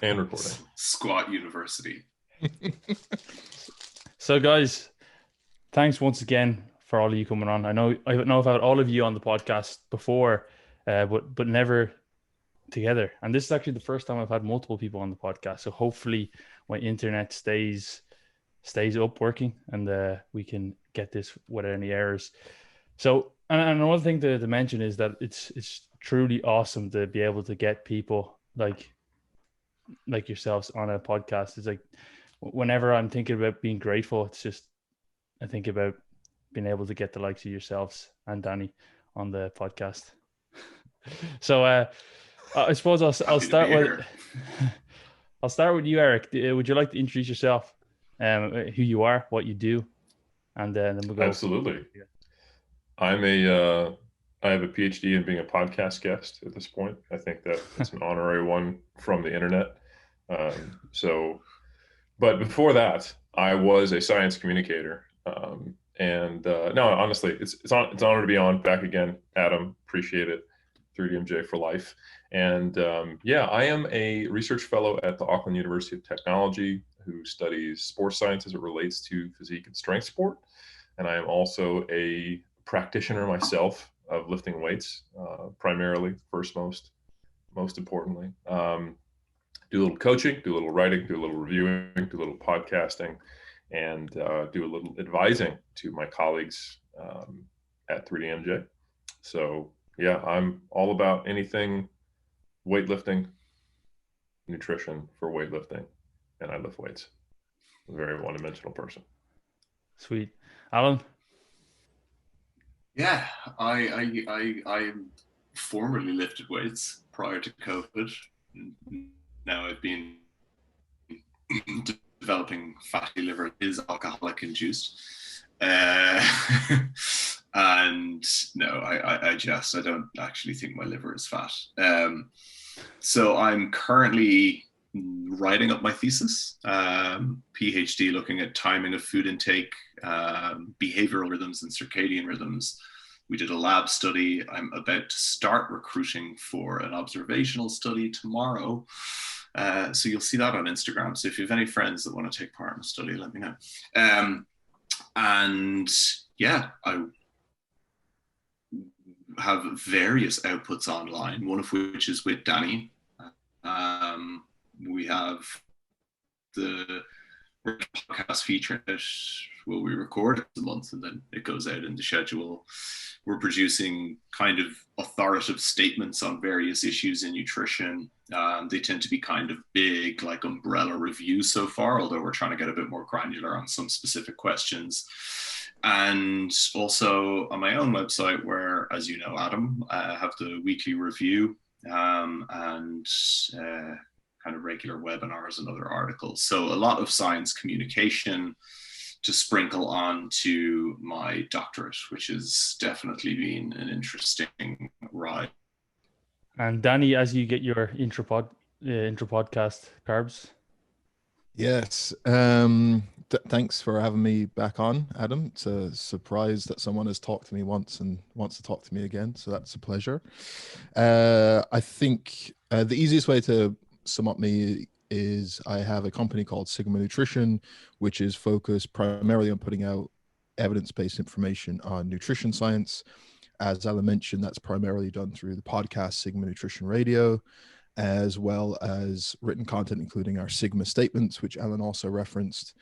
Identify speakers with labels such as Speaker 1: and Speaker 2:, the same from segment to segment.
Speaker 1: And recording.
Speaker 2: Squat University.
Speaker 3: So, guys, thanks once again for all of you coming on. I know I've had all of you on the podcast before, but never together. And this is actually the first time I've had multiple people on the podcast. So hopefully my internet stays up working, and we can get this without any errors. So, and another thing to mention is that it's truly awesome to be able to get people like yourselves on a podcast. It's like whenever I'm thinking about being grateful, it's just I think about being able to get the likes of yourselves and Danny on the podcast. So I suppose I'll
Speaker 2: Happy to be
Speaker 3: start with
Speaker 2: here.
Speaker 3: I'll start with you, Eric. Would you like to introduce yourself, who you are, what you do, and then we'll go.
Speaker 1: Absolutely.
Speaker 3: Yeah.
Speaker 1: I have a PhD in being a podcast guest at this point. I think that it's an honorary one from the internet. But before that, I was a science communicator. No, honestly, it's an honor to be on back again, Adam. Appreciate it. 3DMJ for life. And I am a research fellow at the Auckland University of Technology who studies sports science as it relates to physique and strength sport. And I am also a practitioner myself of lifting weights, primarily, most importantly. Do a little coaching, do a little writing, do a little reviewing, do a little podcasting, and do a little advising to my colleagues at 3DMJ. So yeah, I'm all about anything weightlifting, nutrition for weightlifting, and I lift weights. I'm a very one-dimensional person.
Speaker 3: Sweet, Alan.
Speaker 2: Yeah, I formerly lifted weights prior to COVID. Now I've been developing fatty liver, is alcoholic induced. And no, I don't actually think my liver is fat. So I'm currently writing up my thesis, PhD, looking at timing of food intake, behavioral rhythms and circadian rhythms. We did a lab study. I'm about to start recruiting for an observational study tomorrow. So you'll see that on Instagram. So if you have any friends that want to take part in the study, let me know. And yeah, I have various outputs online, one of which is with Danny. We have the podcast feature that will we record a month and then it goes out in the schedule. We're producing kind of authoritative statements on various issues in nutrition. They tend to be kind of big, like umbrella reviews so far, although we're trying to get a bit more granular on some specific questions. And also on my own website, where, as you know, Adam, I have the weekly review and kind of regular webinars and other articles. So a lot of science communication to sprinkle on to my doctorate, which has definitely been an interesting ride.
Speaker 3: And Danny, as you get your intro podcast carbs.
Speaker 4: Yes. Thanks for having me back on, Adam. It's a surprise that someone has talked to me once and wants to talk to me again. So that's a pleasure. I think the easiest way to sum up me is I have a company called Sigma Nutrition, which is focused primarily on putting out evidence-based information on nutrition science. As Alan mentioned, that's primarily done through the podcast Sigma Nutrition Radio, as well as written content, including our Sigma statements, which Alan also referenced.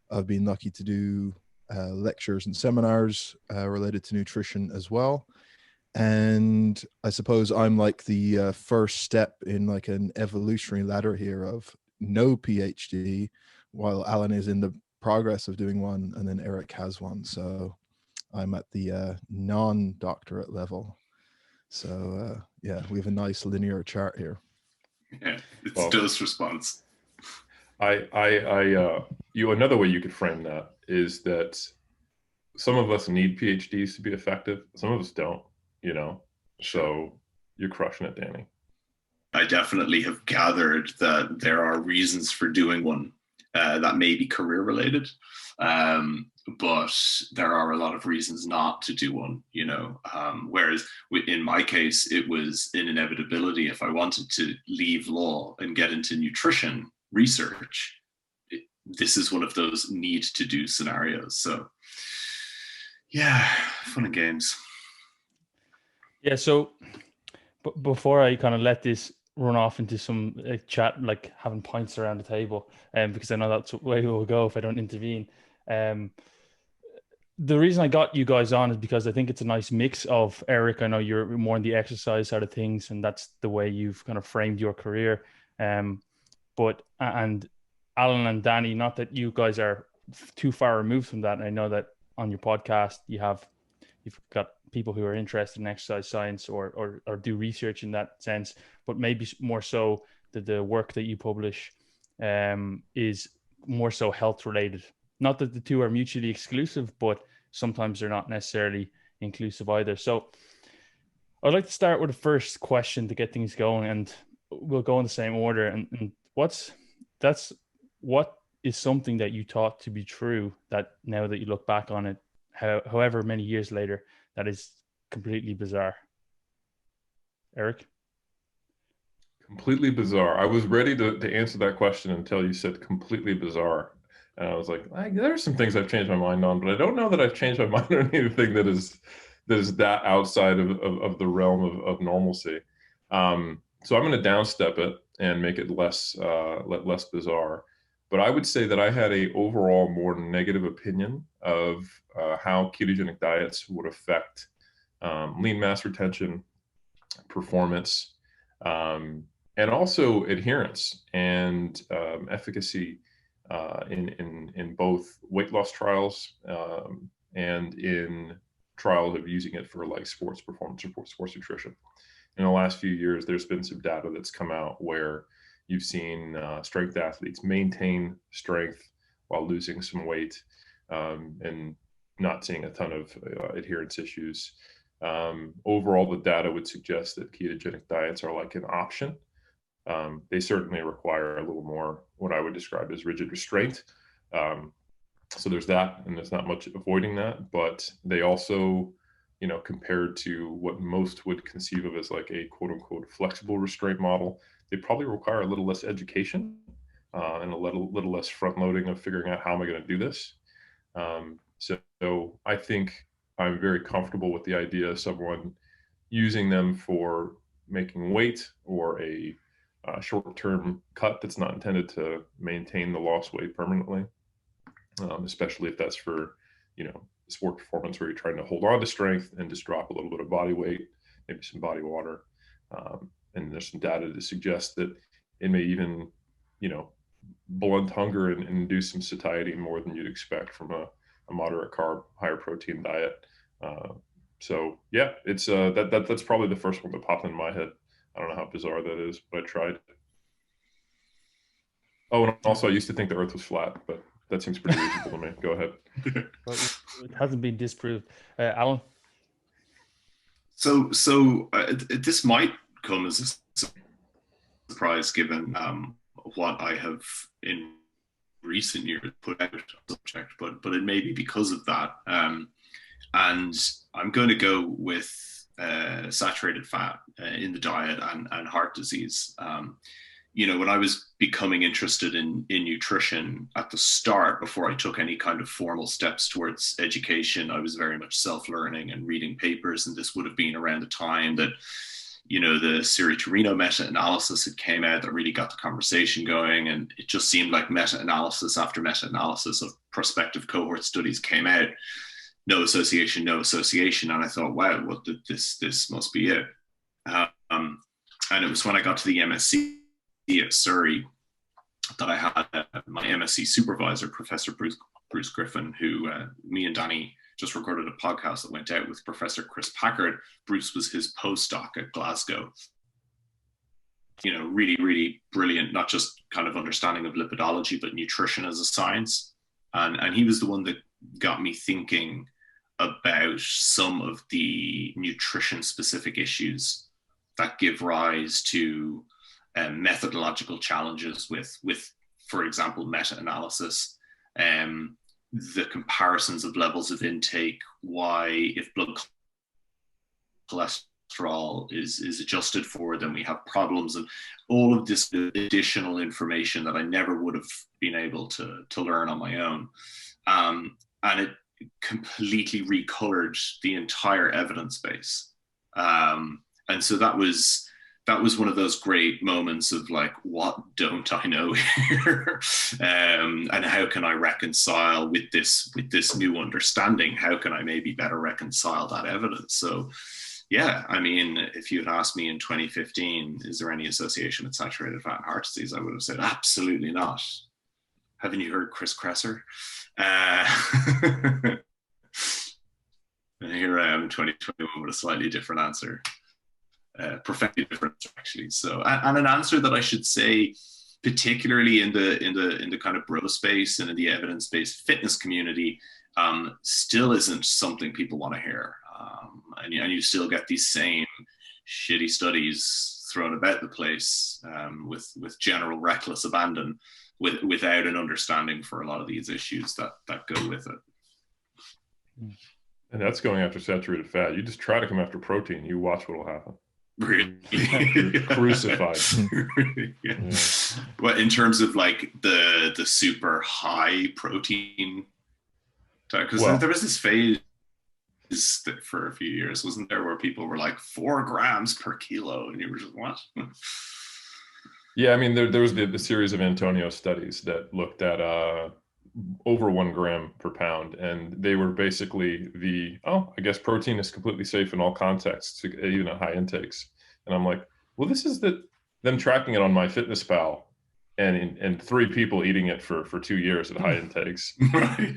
Speaker 4: I've been lucky to do lectures and seminars related to nutrition as well. And I suppose I'm like the first step in like an evolutionary ladder here of no PhD, while Alan is in the progress of doing one, and then Eric has one. So I'm at the non-doctorate level. So yeah, we have a nice linear chart here.
Speaker 2: Yeah, it's dose response.
Speaker 1: Another way you could frame that is that some of us need PhDs to be effective. Some of us don't, so you're crushing it, Danny.
Speaker 2: I definitely have gathered that there are reasons for doing one that may be career related. But there are a lot of reasons not to do one, you know. Whereas in my case, it was an inevitability. If I wanted to leave law and get into nutrition research, this is one of those need to do scenarios. So yeah, fun and games.
Speaker 3: Yeah. So before I kind of let this run off into some chat, like having pints around the table, because I know that's the way we'll go if I don't intervene. The reason I got you guys on is because I think it's a nice mix of Eric. I know you're more on the exercise side of things, and that's the way you've kind of framed your career. But and Alan and Danny, not that you guys are too far removed from that. And I know that on your podcast you've got people who are interested in exercise science or do research in that sense, but maybe more so that the work that you publish is more so health related. Not that the two are mutually exclusive, but sometimes they're not necessarily inclusive either. So I'd like to start with the first question to get things going, and we'll go in the same order. And what is something that you thought to be true that now that you look back on it, however many years later, that is completely bizarre? Eric?
Speaker 1: Completely bizarre. I was ready to answer that question until you said completely bizarre. And I was like, there are some things I've changed my mind on, but I don't know that I've changed my mind on anything that is that outside of the realm of normalcy. So I'm going to downstep it and make it less bizarre. But I would say that I had a overall more negative opinion of how ketogenic diets would affect lean mass retention, performance, and also adherence and efficacy in both weight loss trials and in trials of using it for like sports performance or sports nutrition. In the last few years, there's been some data that's come out where you've seen strength athletes maintain strength while losing some weight and not seeing a ton of adherence issues. Overall, the data would suggest that ketogenic diets are like an option. They certainly require a little more what I would describe as rigid restraint. So there's that, and there's not much avoiding that, but they also, you know, compared to what most would conceive of as like a quote unquote flexible restraint model, they probably require a little less education and a little less front loading of figuring out how am I going to do this. So I think I'm very comfortable with the idea of someone using them for making weight or a short-term cut that's not intended to maintain the lost weight permanently, especially if that's for, you know, sport performance where you're trying to hold on to strength and just drop a little bit of body weight, maybe some body water. And there's some data to suggest that it may even, you know, blunt hunger and induce some satiety more than you'd expect from a moderate carb, higher protein diet. So yeah, it's that's probably the first one that popped in my head. I don't know how bizarre that is, but I tried. Oh, and also I used to think the Earth was flat, but that seems pretty reasonable to me. Go ahead.
Speaker 3: Well, it hasn't been disproved. Alan?
Speaker 2: So this might come as a surprise given what I have in recent years put out on the subject, but it may be because of that. And I'm going to go with saturated fat in the diet and heart disease. You know, when I was becoming interested in nutrition at the start, before I took any kind of formal steps towards education, I was very much self-learning and reading papers. And this would have been around the time that, you know, the Siri-Torino meta-analysis had came out that really got the conversation going. And it just seemed like meta-analysis after meta-analysis of prospective cohort studies came out. No association, no association. And I thought, wow, what this must be it. And it was when I got to the MSc at Surrey that I had my MSc supervisor, Professor Bruce Griffin, who me and Danny just recorded a podcast that went out with Professor Chris Packard. Bruce was his postdoc at Glasgow. You know, really, really brilliant, not just kind of understanding of lipidology, but nutrition as a science. And he was the one that got me thinking about some of the nutrition specific issues that give rise to methodological challenges with, for example, meta-analysis. the comparisons of levels of intake, why if blood cholesterol is adjusted for, then we have problems, and all of this additional information that I never would have been able to learn on my own. And it completely recolored the entire evidence base. And so that was one of those great moments of like, what don't I know here? And how can I reconcile with this new understanding? How can I maybe better reconcile that evidence? So yeah, I mean, if you had asked me in 2015, is there any association with saturated fat and heart disease? I would have said, absolutely not. Haven't you heard Chris Kresser? And here I am in 2021 with a slightly different answer. Perfectly different, actually. So, and an answer that I should say, particularly in the kind of bro space and in the evidence-based fitness community, still isn't something people want to hear. And you still get these same shitty studies thrown about the place with general reckless abandon, without an understanding for a lot of these issues that go with it.
Speaker 1: And that's going after saturated fat. You just try to come after protein, you watch what will happen.
Speaker 2: Really?
Speaker 1: Crucified.
Speaker 2: Yeah. But in terms of like the super high protein, because there was this phase for a few years, wasn't there, where people were like 4 grams per kilo, and you were just, what?
Speaker 1: Yeah, I mean, there was the series of Antonio studies that looked at over 1 gram per pound, and they were basically I guess protein is completely safe in all contexts, even at high intakes. And I'm like, well, this is them tracking it on MyFitnessPal, and 3 people eating it for 2 years at high intakes.
Speaker 2: Right.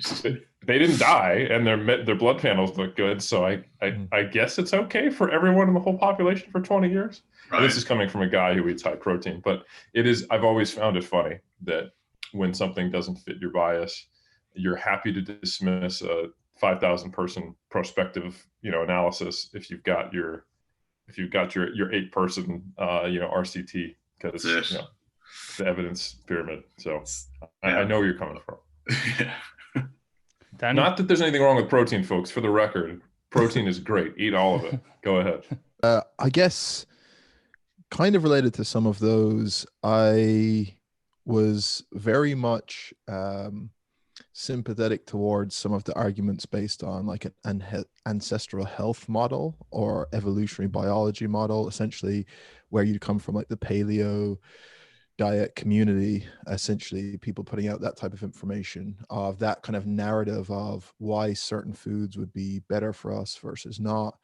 Speaker 1: They didn't die, and their blood panels look good. So I guess it's okay for everyone in the whole population for 20 years. Right. This is coming from a guy who eats high protein, but I've always found it funny that when something doesn't fit your bias, you're happy to dismiss a 5,000 person prospective, analysis if you've got your 8 person, RCT, because the evidence pyramid. So I know where you're coming from.
Speaker 2: Yeah.
Speaker 3: Danny?
Speaker 1: Not that there's anything wrong with protein, folks. For the record, protein is great. Eat all of it. Go ahead.
Speaker 4: I guess kind of related to some of those, I was very much sympathetic towards some of the arguments based on like an ancestral health model or evolutionary biology model, essentially where you come from like the paleo diet community, essentially people putting out that type of information, of that kind of narrative of why certain foods would be better for us versus not,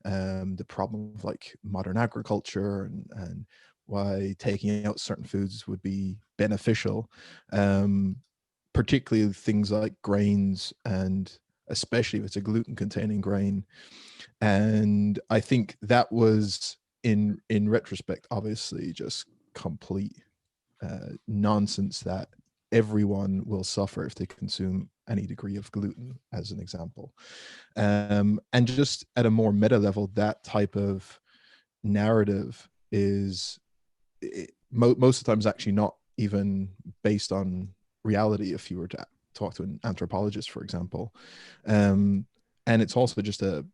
Speaker 4: the problem of like modern agriculture and why taking out certain foods would be beneficial, particularly things like grains, and especially if it's a gluten containing grain. And I think that was in retrospect obviously just complete nonsense, that everyone will suffer if they consume any degree of gluten, as an example. And just at a more meta level, that type of narrative is most of the times actually not even based on reality, if you were to talk to an anthropologist, for example. And it's also just a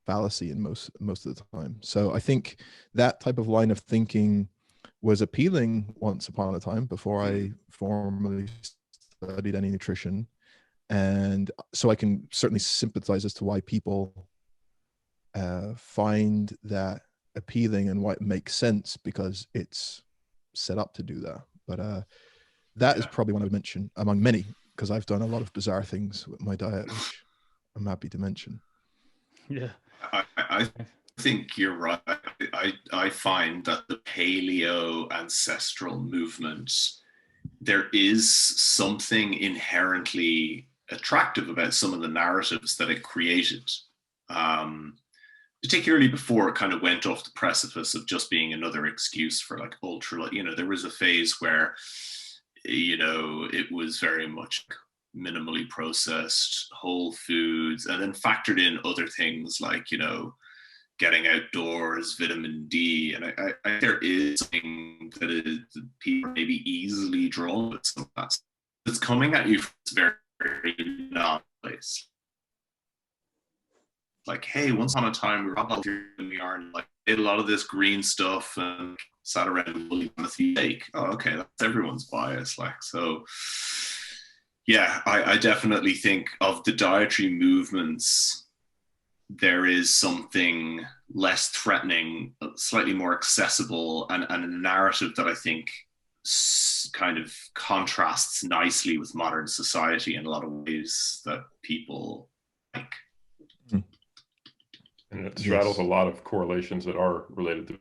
Speaker 4: fallacy in most of the time. So I think that type of line of thinking was appealing once upon a time before I formally studied any nutrition. And so I can certainly sympathize as to why people find that appealing and why it makes sense, because it's set up to do that. But that is probably one I would mention among many, because I've done a lot of bizarre things with my diet, which I'm happy to mention.
Speaker 3: Yeah.
Speaker 2: I think you're right. I find that the paleo ancestral movement, there is something inherently attractive about some of the narratives that it created, particularly before it kind of went off the precipice of just being another excuse for like ultra, there was a phase where, it was very much minimally processed, whole foods, and then factored in other things like, getting outdoors, vitamin D. And I there is something that people are maybe easily drawn with some of that. It's coming at you from very, very non-place. Like, hey, once upon a time we were all here in the yarn, like ate a lot of this green stuff and sat around and woolly mammoth steak. Oh, okay, that's everyone's bias. Like, so yeah, I definitely think of the dietary movements, there is something less threatening, slightly more accessible, and a narrative that I think kind of contrasts nicely with modern society in a lot of ways that people like.
Speaker 1: And it straddles a lot of correlations that are related to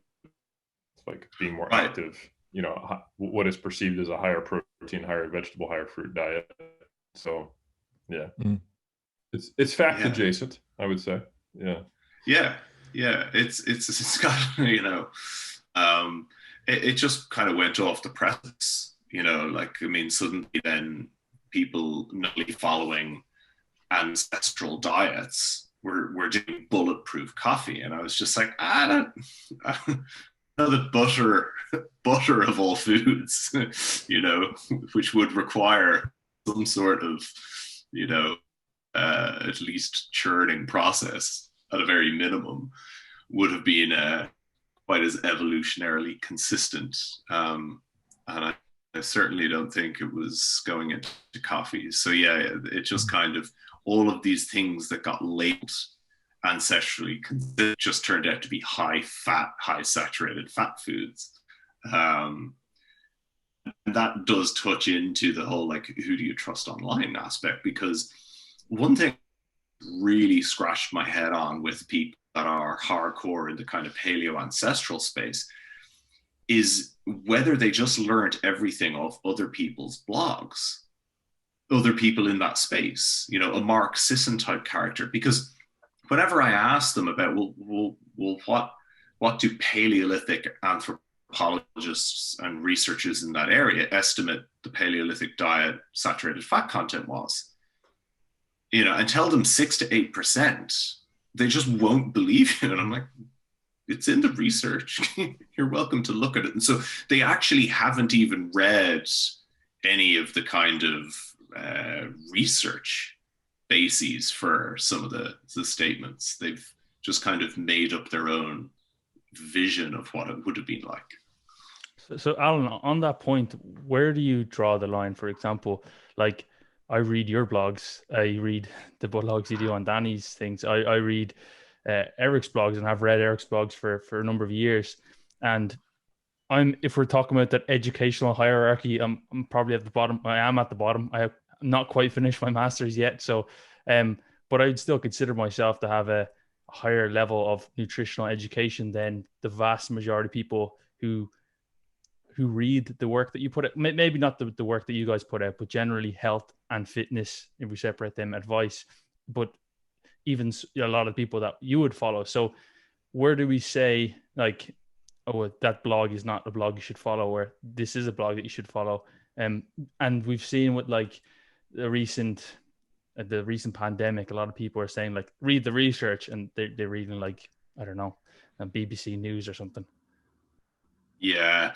Speaker 1: like being more active, you know, what is perceived as a higher protein, higher vegetable, higher fruit diet. So yeah, it's fact adjacent, I would say. Yeah.
Speaker 2: It's got, you know, it just kind of went off the press, you know, like, I mean, suddenly then people not only following ancestral diets were doing bulletproof coffee, and I was just like, I don't know that butter of all foods, you know, which would require some sort of, you know, at least churning process at a very minimum, would have been quite as evolutionarily consistent. And I certainly don't think it was going into coffee. So yeah, it just kind of, all of these things that got labeled ancestrally just turned out to be high fat, high saturated fat foods. And that does touch into the whole, like, who do you trust online aspect? Because one thing really scratched my head on with people that are hardcore in the kind of paleo ancestral space is whether they just learned everything off other people's blogs, other people in that space, you know, a Mark Sisson type character. Because whenever I ask them about, well, what do Paleolithic anthropologists and researchers in that area estimate the Paleolithic diet saturated fat content was, you know, and tell them 6 to 8%, they just won't believe you. And I'm like, it's in the research. You're welcome to look at it. And so they actually haven't even read any of the kind of research bases for some of the statements. They've just kind of made up their own vision of what it would have been like.
Speaker 3: So Alan, on that point, where do you draw the line? For example, like, I read your blogs, I read the blogs you do on Danny's things, I read Eric's blogs, and I've read Eric's blogs for a number of years. And if we're talking about that educational hierarchy, I'm probably at the bottom. I am at the bottom. I have not quite finished my master's yet. So, but I'd still consider myself to have a higher level of nutritional education than the vast majority of people who read the work that you put out. Maybe not the work that you guys put out, but generally health and fitness, if we separate them, advice, but even a lot of people that you would follow. So where do we say, like, oh, that blog is not a blog you should follow, or this is a blog that you should follow? And we've seen with, like, the recent pandemic, a lot of people are saying, like, read the research, and they're reading, like, I don't know, BBC News or something.
Speaker 2: Yeah,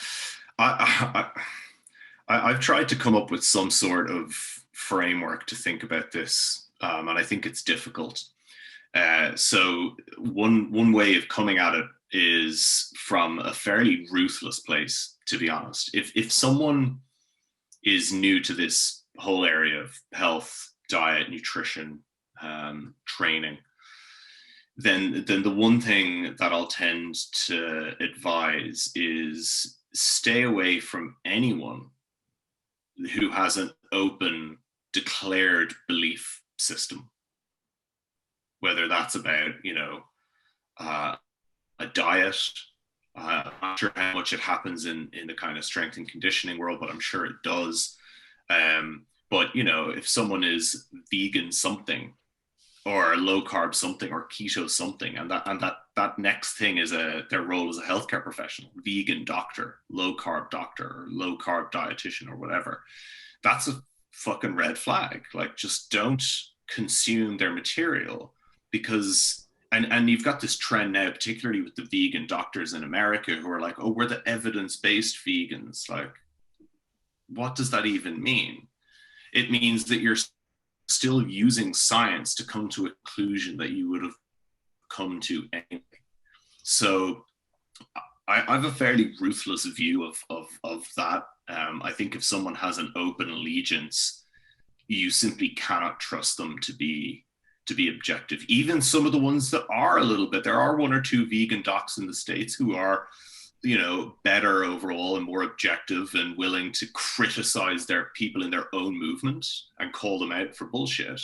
Speaker 2: I've tried to come up with some sort of framework to think about this, and I think it's difficult. So one way of coming at it is from a fairly ruthless place, to be honest. If someone is new to this whole area of health, diet, nutrition, training, then the one thing that I'll tend to advise is stay away from anyone who has an open, declared belief system. Whether that's about, you know, a diet. I'm not sure how much it happens in the kind of strength and conditioning world, but I'm sure it does. But, you know, if someone is vegan something, or low carb something, or keto something, and that next thing is their role as a healthcare professional, vegan doctor, low carb doctor, or low carb dietitian, or whatever, that's a fucking red flag. Like, just don't consume their material, because and you've got this trend now, particularly with the vegan doctors in America, who are like, oh, we're the evidence-based vegans. Like, what does that even mean? It means that you're still using science to come to a conclusion that you would have come to anyway. So I have a fairly ruthless view of that. I think if someone has an open allegiance, you simply cannot trust them to be objective. Even some of the ones that are a little bit, there are one or two vegan docs in the States who are, you know, better overall and more objective and willing to criticize their people in their own movement and call them out for bullshit.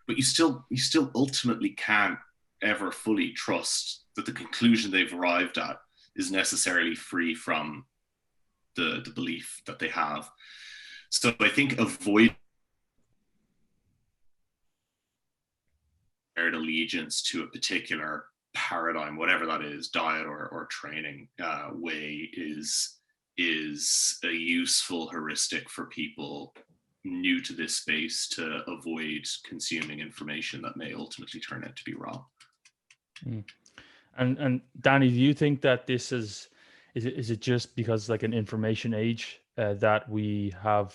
Speaker 2: But you still ultimately can't ever fully trust that the conclusion they've arrived at is necessarily free from the belief that they have. So I think avoid allegiance to a particular paradigm, whatever that is, diet or training way, is a useful heuristic for people new to this space to avoid consuming information that may ultimately turn out to be wrong.
Speaker 3: And Danny, do you think that this is it just because like an information age that we have,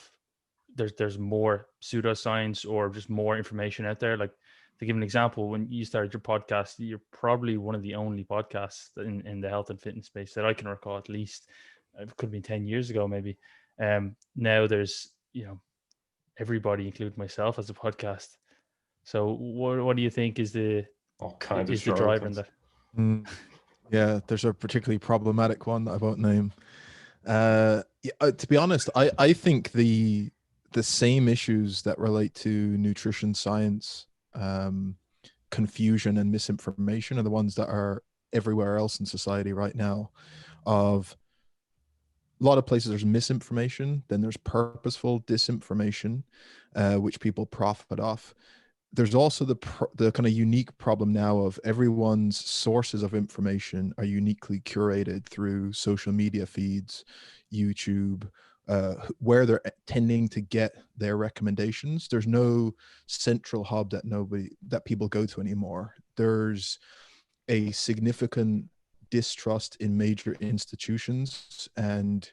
Speaker 3: there's more pseudoscience or just more information out there? Like, to give an example, when you started your podcast, you're probably one of the only podcasts in the health and fitness space that I can recall, at least. It could have been 10 years ago, maybe. Now there's, you know, everybody, including myself, has a podcast. So what do you think is the driver in that?
Speaker 4: Yeah, there's a particularly problematic one that I won't name. To be honest, I think the same issues that relate to nutrition science, confusion and misinformation are the ones that are everywhere else in society right now. Of a lot of places there's misinformation, then there's purposeful disinformation, which people profit off. There's also the kind of unique problem now of everyone's sources of information are uniquely curated through social media feeds, YouTube, where they're tending to get their recommendations. There's no central hub that people go to anymore. There's a significant distrust in major institutions, and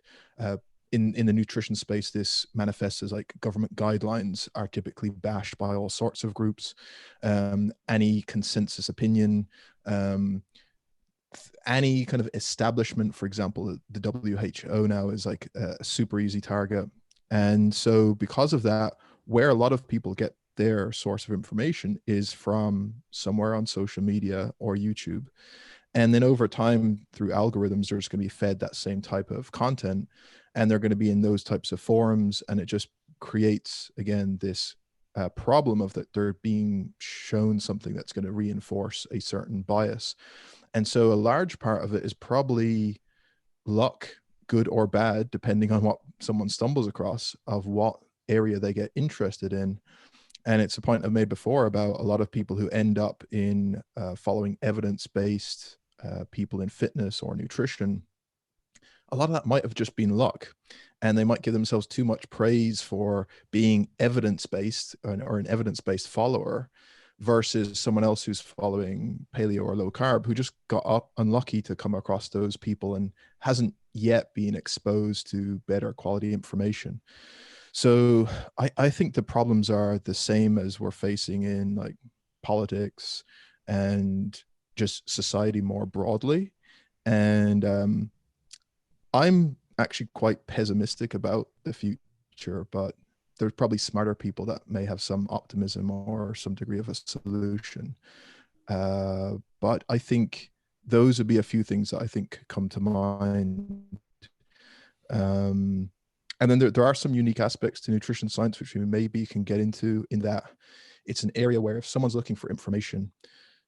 Speaker 4: in the nutrition space, this manifests as like government guidelines are typically bashed by all sorts of groups. Any consensus opinion, any kind of establishment, for example, the WHO now is like a super easy target. And so because of that, where a lot of people get their source of information is from somewhere on social media or YouTube. And then over time, through algorithms, they're just going to be fed that same type of content, and they're going to be in those types of forums. And it just creates, again, this problem of that they're being shown something that's going to reinforce a certain bias. And so a large part of it is probably luck, good or bad, depending on what someone stumbles across, of what area they get interested in. And it's a point I've made before about a lot of people who end up in following evidence-based people in fitness or nutrition. A lot of that might have just been luck, and they might give themselves too much praise for being evidence-based or an evidence-based follower versus someone else who's following paleo or low carb, who just got unlucky to come across those people and hasn't yet been exposed to better quality information. So I think the problems are the same as we're facing in like politics and just society more broadly. And I'm actually quite pessimistic about the future, but there's probably smarter people that may have some optimism or some degree of a solution. But I think those would be a few things that I think come to mind. And then there are some unique aspects to nutrition science, which we maybe can get into, in that it's an area where if someone's looking for information,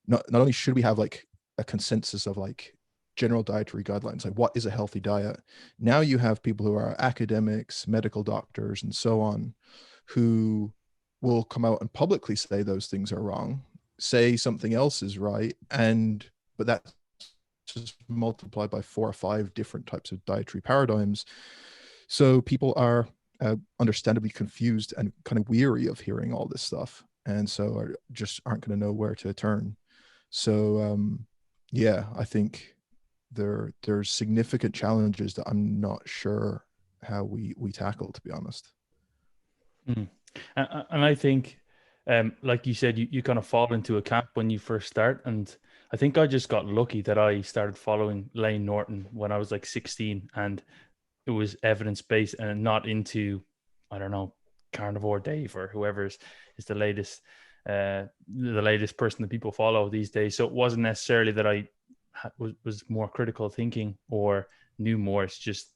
Speaker 4: not only should we have like a consensus of like general dietary guidelines, like what is a healthy diet, now you have people who are academics, medical doctors, and so on, who will come out and publicly say those things are wrong, say something else is right, but that's just multiplied by 4 or 5 different types of dietary paradigms. So people are understandably confused and kind of weary of hearing all this stuff, and so just aren't going to know where to turn. So yeah, I think there's significant challenges that I'm not sure how we tackle, to be honest.
Speaker 3: And I think Like you said, you kind of fall into a camp when you first start. And I think I just got lucky that I started following Lane Norton when I was like 16, and it was evidence-based and not into, I don't know, Carnivore Dave or whoever is the latest person that people follow these days. So it wasn't necessarily that I was more critical thinking or knew more. It's just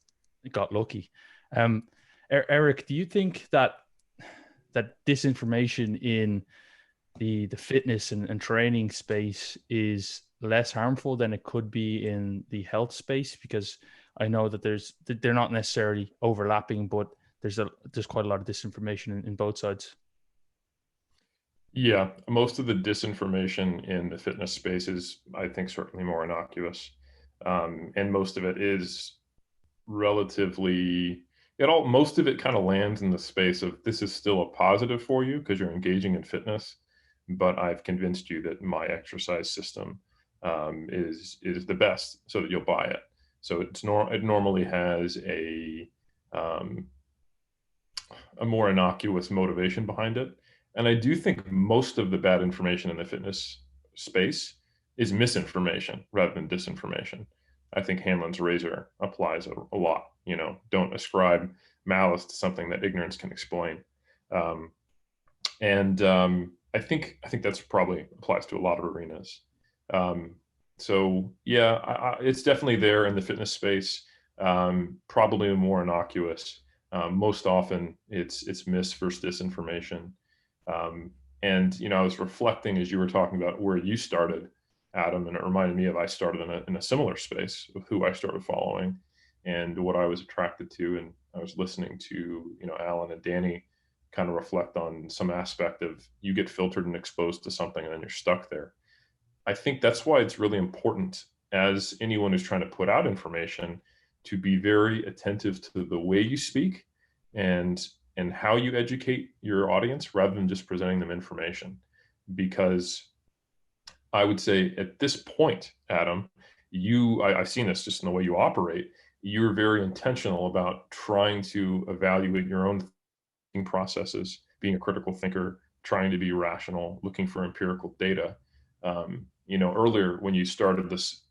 Speaker 3: got lucky. Eric, do you think that disinformation in the fitness and training space is less harmful than it could be in the health space? Because I know that they're not necessarily overlapping, but there's quite a lot of disinformation in both sides.
Speaker 1: Yeah, most of the disinformation in the fitness space is, I think, certainly more innocuous, and most of it is relatively. Most of it kind of lands in the space of this is still a positive for you because you're engaging in fitness, but I've convinced you that my exercise system is the best, so that you'll buy it. So it normally has a more innocuous motivation behind it. And I do think most of the bad information in the fitness space is misinformation rather than disinformation. I think Hanlon's razor applies a lot. Don't ascribe malice to something that ignorance can explain. And I think that's probably applies to a lot of arenas. So yeah, it's definitely there in the fitness space. Probably more innocuous. Most often it's mis versus disinformation. And I was reflecting as you were talking about where you started, Adam, and it reminded me of I started in a similar space of who I started following and what I was attracted to. And I was listening to Alan and Danny kind of reflect on some aspect of you get filtered and exposed to something and then you're stuck there. I think that's why it's really important, as anyone who's trying to put out information, to be very attentive to the way you speak and how you educate your audience rather than just presenting them information. Because I would say at this point, Adam, I've seen this just in the way you operate. You're very intentional about trying to evaluate your own thinking processes, being a critical thinker, trying to be rational, looking for empirical data. Earlier when you started this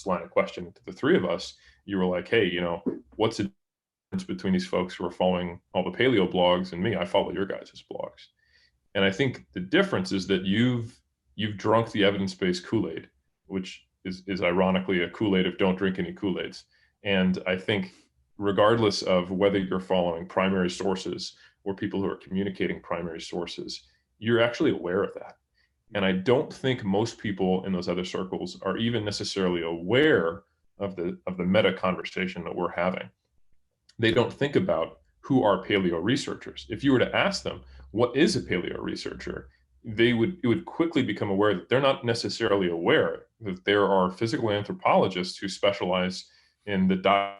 Speaker 1: line of questioning to the three of us, you were like, "Hey, what's the difference between these folks who are following all the paleo blogs and me? I follow your guys' blogs." And I think the difference is that you've drunk the evidence-based Kool-Aid, which is ironically a Kool-Aid of don't drink any Kool-Aids. And I think regardless of whether you're following primary sources or people who are communicating primary sources, you're actually aware of that. And I don't think most people in those other circles are even necessarily aware of the meta conversation that we're having. They don't think about who are paleo researchers. If you were to ask them, what is a paleo researcher? It would quickly become aware that they're not necessarily aware that there are physical anthropologists who specialize in the diet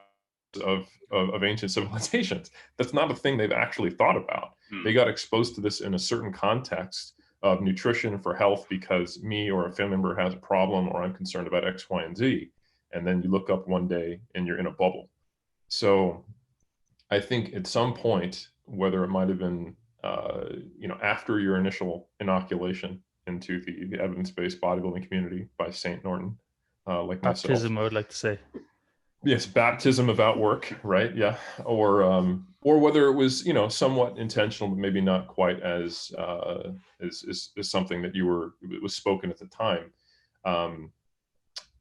Speaker 1: of ancient civilizations. That's not a thing they've actually thought about. They got exposed to this in a certain context of nutrition for health because me or a family member has a problem or I'm concerned about X, Y, and Z. And then you look up one day and you're in a bubble. So I think at some point, whether it might have been after your initial inoculation into the evidence-based bodybuilding community by Saint Norton, like
Speaker 3: Baptism,
Speaker 1: myself.
Speaker 3: I would like to say.
Speaker 1: Yes, baptism without work, right? Yeah, or whether it was somewhat intentional, but maybe not quite as something that it was spoken at the time.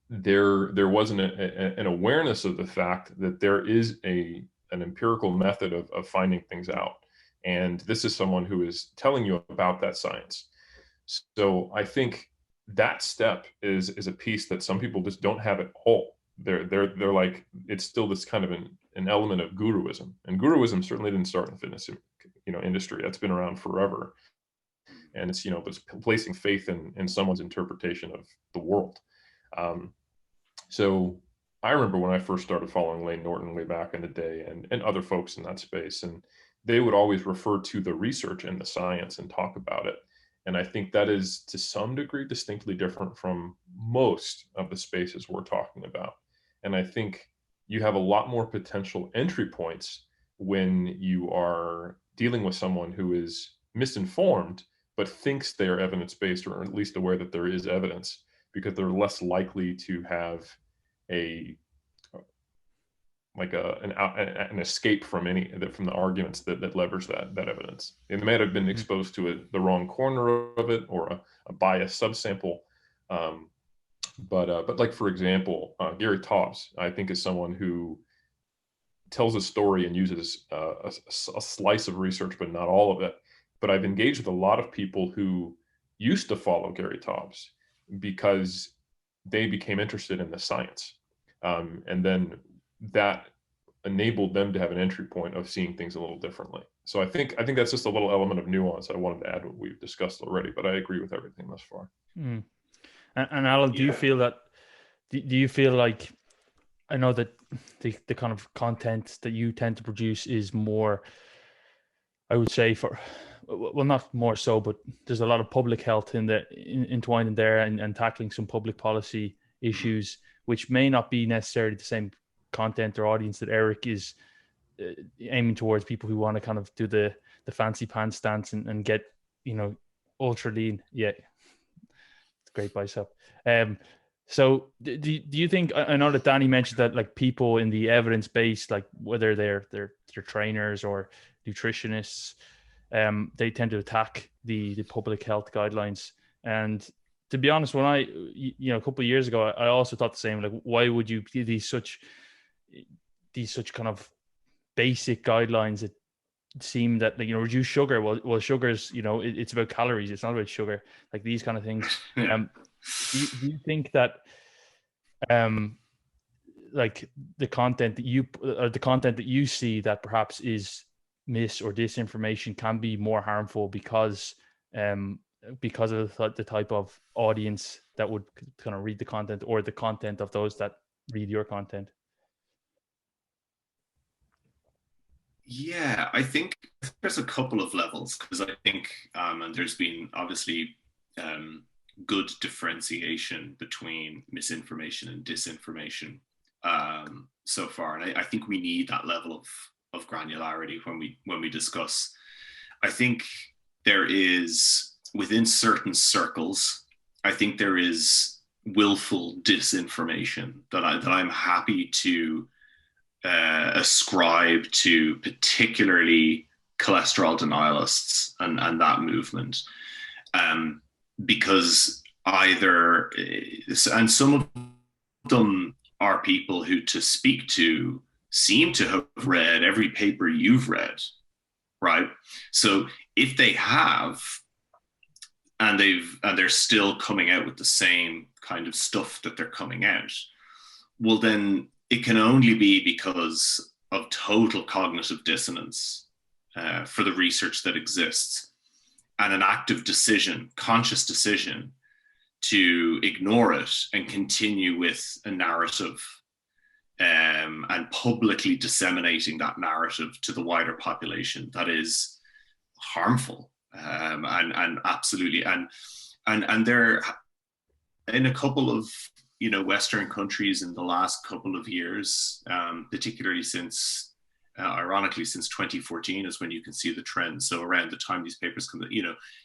Speaker 1: There wasn't an awareness of the fact that there is an empirical method of finding things out, and this is someone who is telling you about that science. So I think that step is a piece that some people just don't have at all. They're like, it's still this kind of an element of guruism, and guruism certainly didn't start in the fitness industry. That's been around forever, and it's it's placing faith in someone's interpretation of the world. So I remember when I first started following Lane Norton way back in the day, and other folks in that space, and they would always refer to the research and the science and talk about it. And I think that is to some degree distinctly different from most of the spaces we're talking about. And I think you have a lot more potential entry points when you are dealing with someone who is misinformed, but thinks they are evidence-based, or at least aware that there is evidence, because they're less likely to have an escape from the arguments that leverage that evidence. They might have been exposed to the wrong corner of it, or a biased subsample. But like, for example, Gary Taubes, I think, is someone who tells a story and uses a slice of research, but not all of it. But I've engaged with a lot of people who used to follow Gary Taubes because they became interested in the science. And then that enabled them to have an entry point of seeing things a little differently. So I think that's just a little element of nuance I wanted to add what we've discussed already, but I agree with everything thus far.
Speaker 3: And Alan, do you feel that, do you feel like, I know that the kind of content that you tend to produce is more, I would say, well, not more so, but there's a lot of public health entwined in there, and tackling some public policy issues, which may not be necessarily the same content or audience that Eric is aiming towards, people who want to kind of do the fancy pants stance and get, ultra lean. Yeah, it's a great bicep. So do you think, I know that Danny mentioned that, like, people in the evidence-based, like whether they're trainers or nutritionists, they tend to attack the public health guidelines. And to be honest, when a couple of years ago, I also thought the same. Like, why would you give these such kind of basic guidelines that seem that, like, reduce sugar? Well, sugar's, it's about calories. It's not about sugar. Like, these kind of things. Do you think that, like, the content that you see that perhaps is mis or disinformation can be more harmful because of the type of audience that would kind of read the content, or the content of those that read your content?
Speaker 2: Yeah, I think there's a couple of levels, because I think, and there's been obviously good differentiation between misinformation and disinformation so far, and I think we need that level of granularity when we discuss. I think there is, within certain circles, I think there is willful disinformation that I'm happy to ascribe to, particularly cholesterol denialists and that movement, because and some of them are people who, to speak to, seem to have read every paper you've read, right? So if they have, and they're still coming out with the same kind of stuff that they're coming out, well, then it can only be because of total cognitive dissonance for the research that exists, and an active decision, conscious decision, to ignore it and continue with a narrative, and publicly disseminating that narrative to the wider population that is harmful, and absolutely, and there, in a couple of Western countries in the last couple of years, particularly since, ironically, since 2014 is when you can see the trend. So around the time these papers come,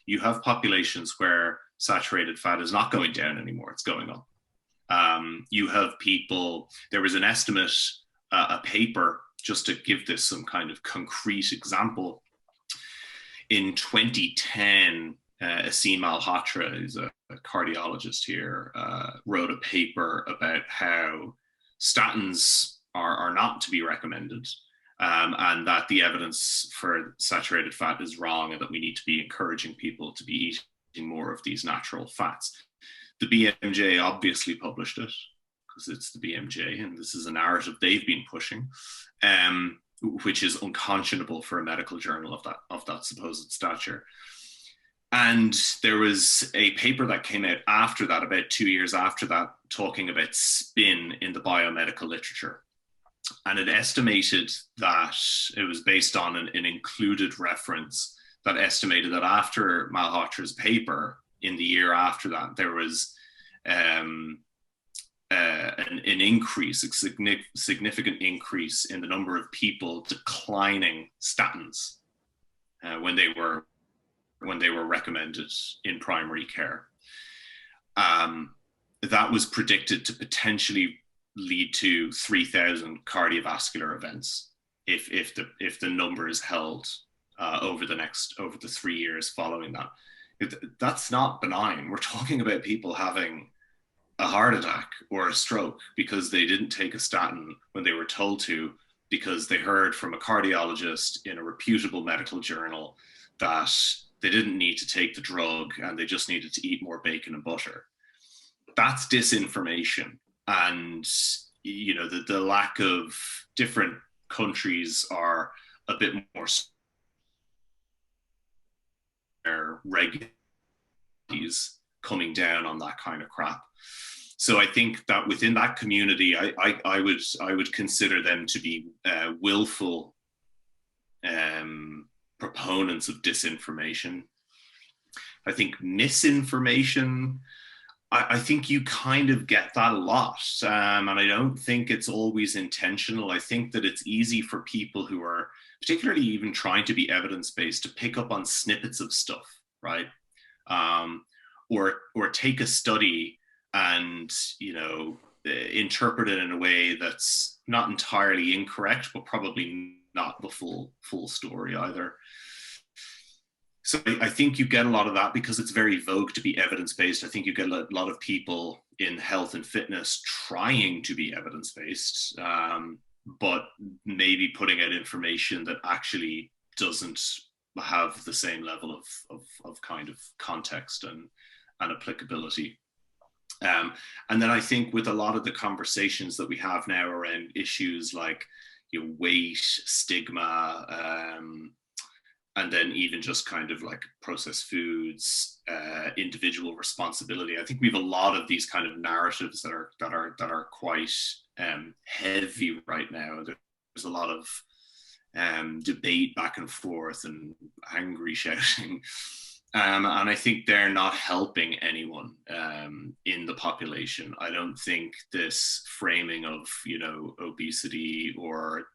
Speaker 2: you have populations where saturated fat is not going down anymore; it's going up. You have people. There was an estimate, a paper, just to give this some kind of concrete example. In 2010, Asim Malhotra, who's a cardiologist here, wrote a paper about how statins are not to be recommended, and that the evidence for saturated fat is wrong, and that we need to be encouraging people to be eating more of these natural fats. The BMJ obviously published it, because it's the BMJ, and this is a narrative they've been pushing, which is unconscionable for a medical journal of that supposed stature. And there was a paper that came out after that, about 2 years after that, talking about spin in the biomedical literature. And it estimated that, it was based on an included reference that estimated that after Malhotra's paper, in the year after that, there was an increase, a significant increase in the number of people declining statins when they were when they were recommended in primary care. That was predicted to potentially lead to 3,000 cardiovascular events if the number is held over the 3 years following that. That's not benign. We're talking about people having a heart attack or a stroke because they didn't take a statin when they were told to, because they heard from a cardiologist in a reputable medical journal that they didn't need to take the drug and they just needed to eat more bacon and butter. That's disinformation. And, you know, the lack of different countries are a bit more regularities coming down on that kind of crap. So I think that within that community, I would consider them to be willful proponents of disinformation. I think misinformation, I think you kind of get that a lot. And I don't think it's always intentional. I think that it's easy for people who are particularly even trying to be evidence-based to pick up on snippets of stuff, right? Or take a study and, you know, interpret it in a way that's not entirely incorrect, but probably not the full story either. So I think you get a lot of that because it's very vogue to be evidence-based. I think you get a lot of people in health and fitness trying to be evidence-based, but maybe putting out information that actually doesn't have the same level of kind of context and applicability. And then I think with a lot of the conversations that we have now around issues like, you know, weight, stigma, and then even just kind of like processed foods, individual responsibility. I think we have a lot of these kind of narratives that are quite heavy right now. There's a lot of debate back and forth and angry shouting. And I think they're not helping anyone in the population. I don't think this framing of, you know, obesity or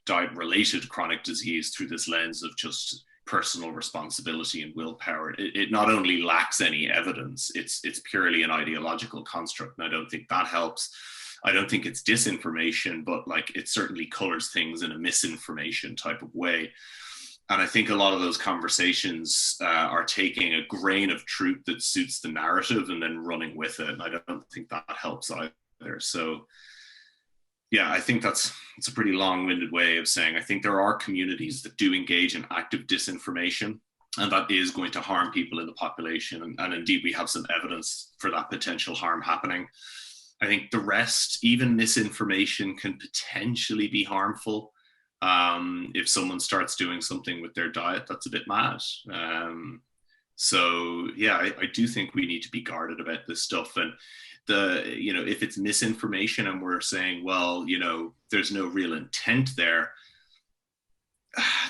Speaker 2: diet-related chronic disease through this lens of just personal responsibility and willpower, it not only lacks any evidence, it's purely an ideological construct. And I don't think that helps. I don't think it's disinformation, but like it certainly colors things in a misinformation type of way. And I think a lot of those conversations are taking a grain of truth that suits the narrative and then running with it. And I don't think that helps either. So yeah, I think it's a pretty long-winded way of saying I think there are communities that do engage in active disinformation, and that is going to harm people in the population. And indeed, we have some evidence for that potential harm happening. I think the rest, even misinformation, can potentially be harmful. If someone starts doing something with their diet that's a bit mad. So yeah, I do think we need to be guarded about this stuff. And you know, if it's misinformation and we're saying, well, you know, there's no real intent there,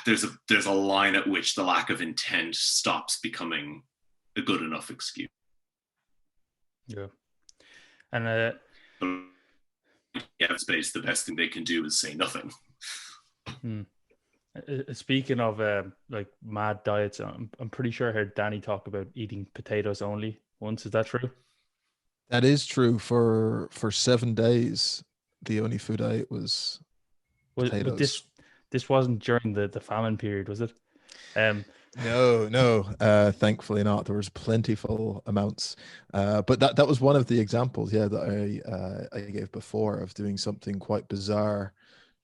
Speaker 2: there's a line at which the lack of intent stops becoming a good enough excuse.
Speaker 3: Yeah. And
Speaker 2: yeah, space, the best thing they can do is say nothing.
Speaker 3: Speaking of like mad diets, I'm pretty sure I heard Danny talk about eating potatoes only once. Is that true?
Speaker 4: That is true. For 7 days, the only food I ate was potatoes.
Speaker 3: But this wasn't during the famine period, was it?
Speaker 4: No, thankfully not. There was plentiful amounts, but that was one of the examples, yeah, that I gave before of doing something quite bizarre,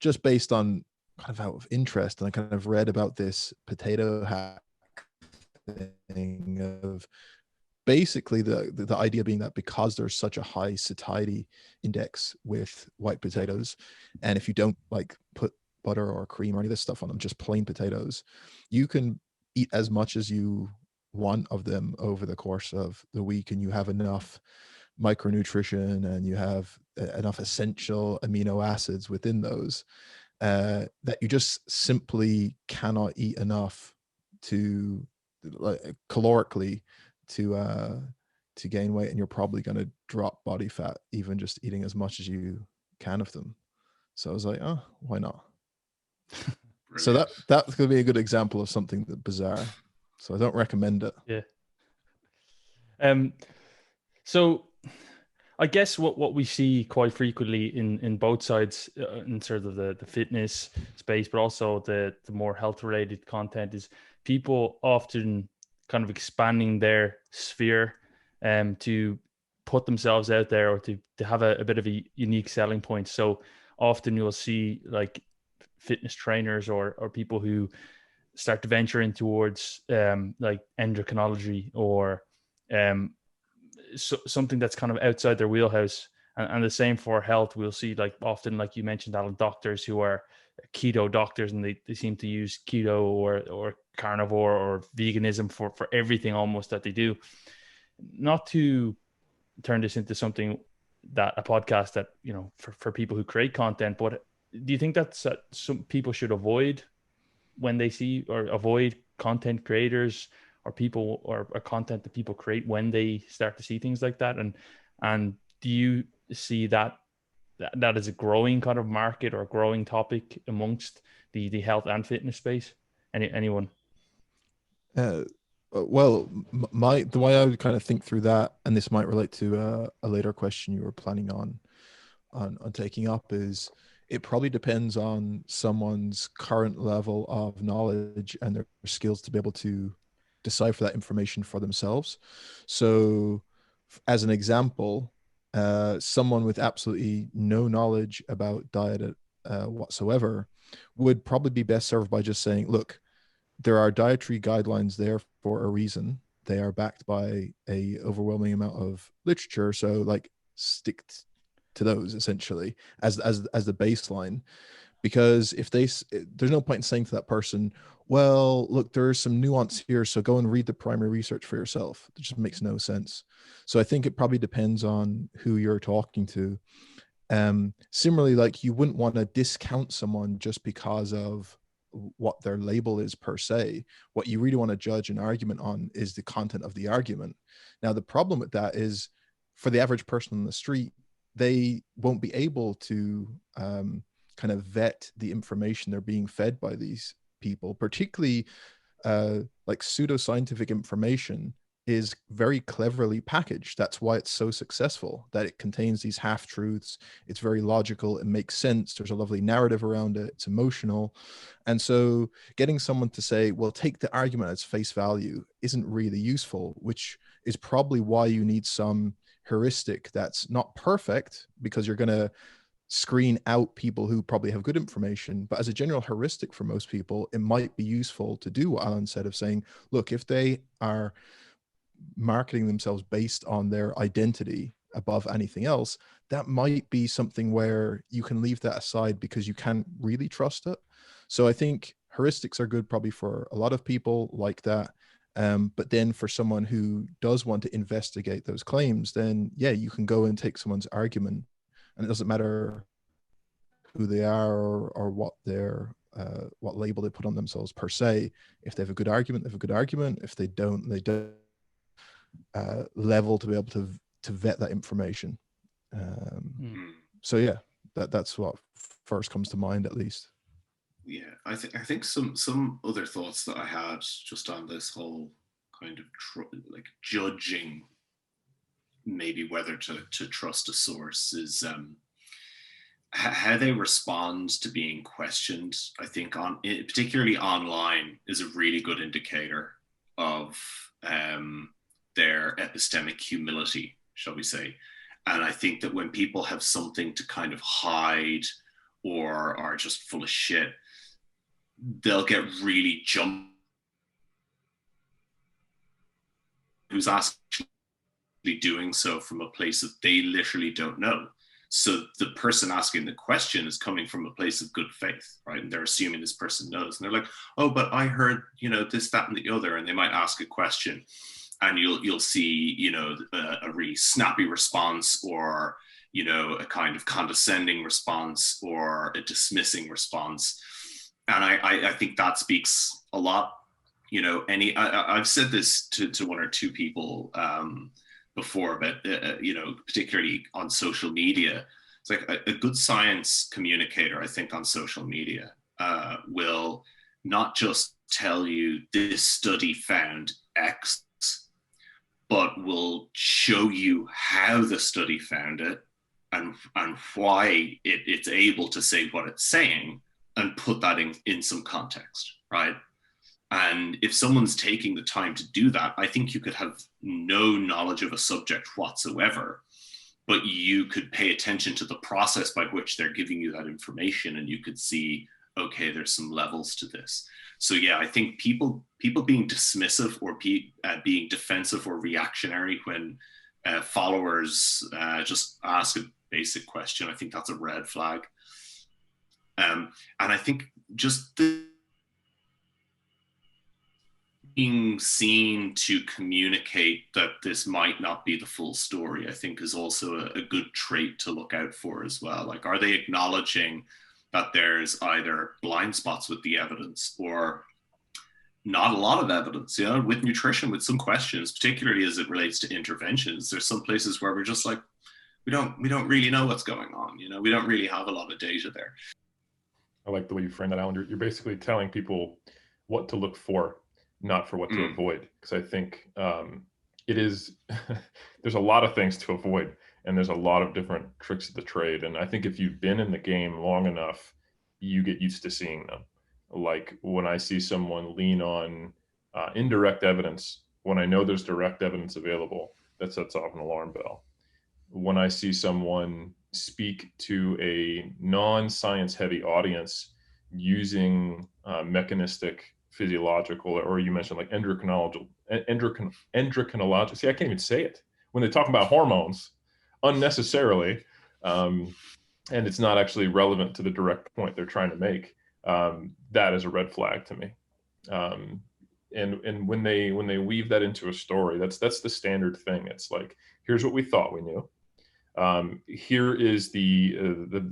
Speaker 4: just based on kind of out of interest. And I kind of read about this potato hack thing of basically the idea being that because there's such a high satiety index with white potatoes, and if you don't like put butter or cream or any of this stuff on them, just plain potatoes, you can eat as much as you want of them over the course of the week, and you have enough micronutrition and you have enough essential amino acids within those that you just simply cannot eat enough to, like, calorically to gain weight, and you're probably going to drop body fat even just eating as much as you can of them. So I was like, oh, why not? So that could be a good example of something that bizarre. So I don't recommend it.
Speaker 3: Yeah. So I guess what we see quite frequently in both sides, in sort of the fitness space, but also the more health related content, is people often kind of expanding their sphere to put themselves out there, or to have a bit of a unique selling point. So often you'll see like fitness trainers or people who start to venture in towards like endocrinology, or something that's kind of outside their wheelhouse. And the same for health. We'll see, like often, like you mentioned, Alan, doctors who are keto doctors, and they seem to use keto or carnivore or veganism for everything almost that they do. Not to turn this into something that a podcast that, you know, for people who create content, but do you think that's some people should avoid when they see, or avoid content creators or people, or content that people create when they start to see things like that? And do you see that is a growing kind of market or growing topic amongst the health and fitness space? Anyone?
Speaker 4: Well, the way I would kind of think through that, and this might relate to a later question you were planning on taking up, is it probably depends on someone's current level of knowledge and their skills to be able to decipher that information for themselves. So, as an example, someone with absolutely no knowledge about diet whatsoever would probably be best served by just saying, look, there are dietary guidelines there for a reason. They are backed by a overwhelming amount of literature. So like stick to those essentially as the baseline, because if there's no point in saying to that person, well, look, there's some nuance here, so go and read the primary research for yourself. It just makes no sense. So I think it probably depends on who you're talking to. Similarly, like you wouldn't want to discount someone just because of what their label is per se. What you really want to judge an argument on is the content of the argument. Now, the problem with that is, for the average person on the street, they won't be able to kind of vet the information they're being fed by these people, particularly like pseudoscientific information is very cleverly packaged. That's why it's so successful, that it contains these half-truths. It's very logical. It makes sense. There's a lovely narrative around it. It's emotional. And so getting someone to say, well, take the argument as face value isn't really useful, which is probably why you need some heuristic that's not perfect, because you're going to screen out people who probably have good information. But as a general heuristic for most people, it might be useful to do what Alan said of saying, look, if they are marketing themselves based on their identity above anything else, that might be something where you can leave that aside because you can't really trust it. So I think heuristics are good probably for a lot of people like that. But then for someone who does want to investigate those claims, then yeah, you can go and take someone's argument, and it doesn't matter who they are or what their what label they put on themselves per se. If they have a good argument, they have a good argument. If they don't, they don't. Level to be able to vet that information. So yeah, that's what first comes to mind, at least.
Speaker 2: Yeah, I think some other thoughts that I had just on this whole kind of like judging maybe whether to trust a source is how they respond to being questioned. I think particularly online is a really good indicator of their epistemic humility, shall we say. And I think that when people have something to kind of hide or are just full of shit, they'll get really jumped. Who's actually doing so from a place that they literally don't know. So the person asking the question is coming from a place of good faith, right? And they're assuming this person knows. And they're like, oh, but I heard, this, that, and the other. And they might ask a question, and you'll see, a really snappy response, or, a kind of condescending response, or a dismissing response. And I think that speaks a lot. I've said this to one or two people before, but, particularly on social media. It's like a good science communicator, I think, on social media will not just tell you this study found X, but will show you how the study found it and why it's able to say what it's saying, and put that in some context, right? And if someone's taking the time to do that, I think you could have no knowledge of a subject whatsoever, but you could pay attention to the process by which they're giving you that information, and you could see, okay, there's some levels to this. So yeah, I think people being dismissive or being defensive or reactionary when followers just ask a basic question, I think that's a red flag. And I think just being seen to communicate that this might not be the full story, I think, is also a good trait to look out for as well. Like, are they acknowledging that there's either blind spots with the evidence or not a lot of evidence? You know, with nutrition, with some questions, particularly as it relates to interventions, there's some places where we're just like, we don't really know what's going on. You know, we don't really have a lot of data there.
Speaker 1: I like the way you frame that, Alan. You're basically telling people what to look for, not for what to avoid. Because I think it is, there's a lot of things to avoid, and there's a lot of different tricks of the trade. And I think if you've been in the game long enough, you get used to seeing them. Like when I see someone lean on indirect evidence, when I know there's direct evidence available, that sets off an alarm bell. When I see someone speak to a non-science heavy audience using mechanistic, physiological, or you mentioned like endocrinological, see, I can't even say it. When they talk about hormones unnecessarily, and it's not actually relevant to the direct point they're trying to make, that is a red flag to me. And when they weave that into a story, that's the standard thing. It's like, here's what we thought we knew. Here is the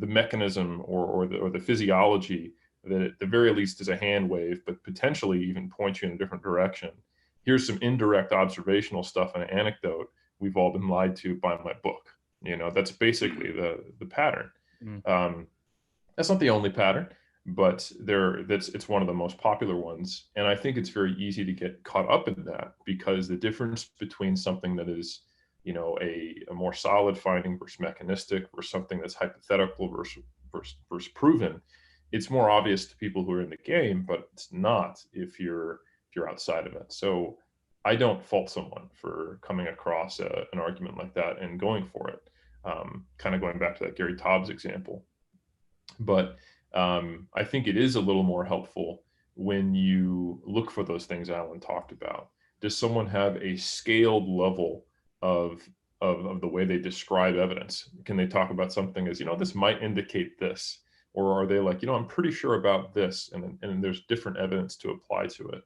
Speaker 1: mechanism or the physiology that at the very least is a hand wave, but potentially even points you in a different direction. Here's some indirect observational stuff and an anecdote. We've all been lied to by my book. You know, that's basically the pattern. That's not the only pattern, but it's one of the most popular ones. And I think it's very easy to get caught up in that, because the difference between something that is, you know, a more solid finding versus mechanistic versus something that's hypothetical versus proven, it's more obvious to people who are in the game, but it's not if you're outside of it. So I don't fault someone for coming across an argument like that and going for it. Kind of going back to that Gary Taubes example. But I think it is a little more helpful when you look for those things Alan talked about. Does someone have a scaled level of the way they describe evidence? Can they talk about something as, you know, this might indicate this? Or are they like, you know, I'm pretty sure about this, and there's different evidence to apply to it?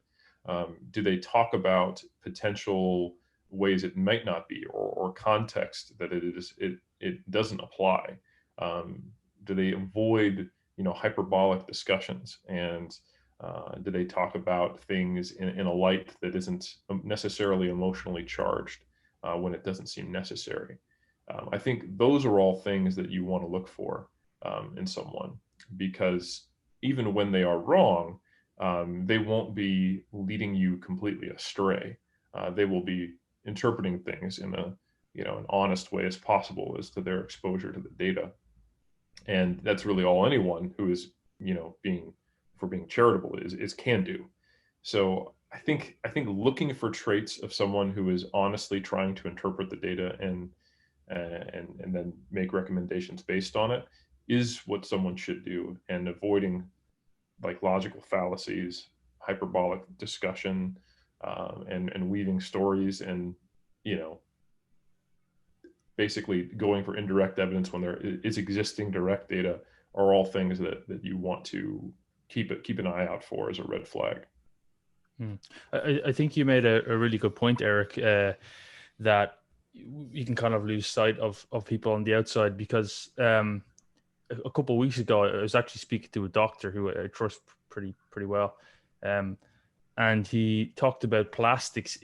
Speaker 1: Do they talk about potential ways it might not be, or context that it doesn't apply? Do they avoid, you know, hyperbolic discussions? And do they talk about things in a light that isn't necessarily emotionally charged when it doesn't seem necessary? I think those are all things that you want to look for in someone, because even when they are wrong, they won't be leading you completely astray. They will be interpreting things in a, you know, an honest way as possible as to their exposure to the data. And that's really all anyone who is, you know, being charitable is can do. So I think looking for traits of someone who is honestly trying to interpret the data and then make recommendations based on it is what someone should do, and avoiding like logical fallacies, hyperbolic discussion, and weaving stories, and, you know, basically going for indirect evidence when there is existing direct data, are all things that you want to keep an eye out for as a red flag.
Speaker 3: I think you made a really good point, Eric, that you can kind of lose sight of people on the outside, because a couple of weeks ago I was actually speaking to a doctor who I trust pretty well, and he talked about plastics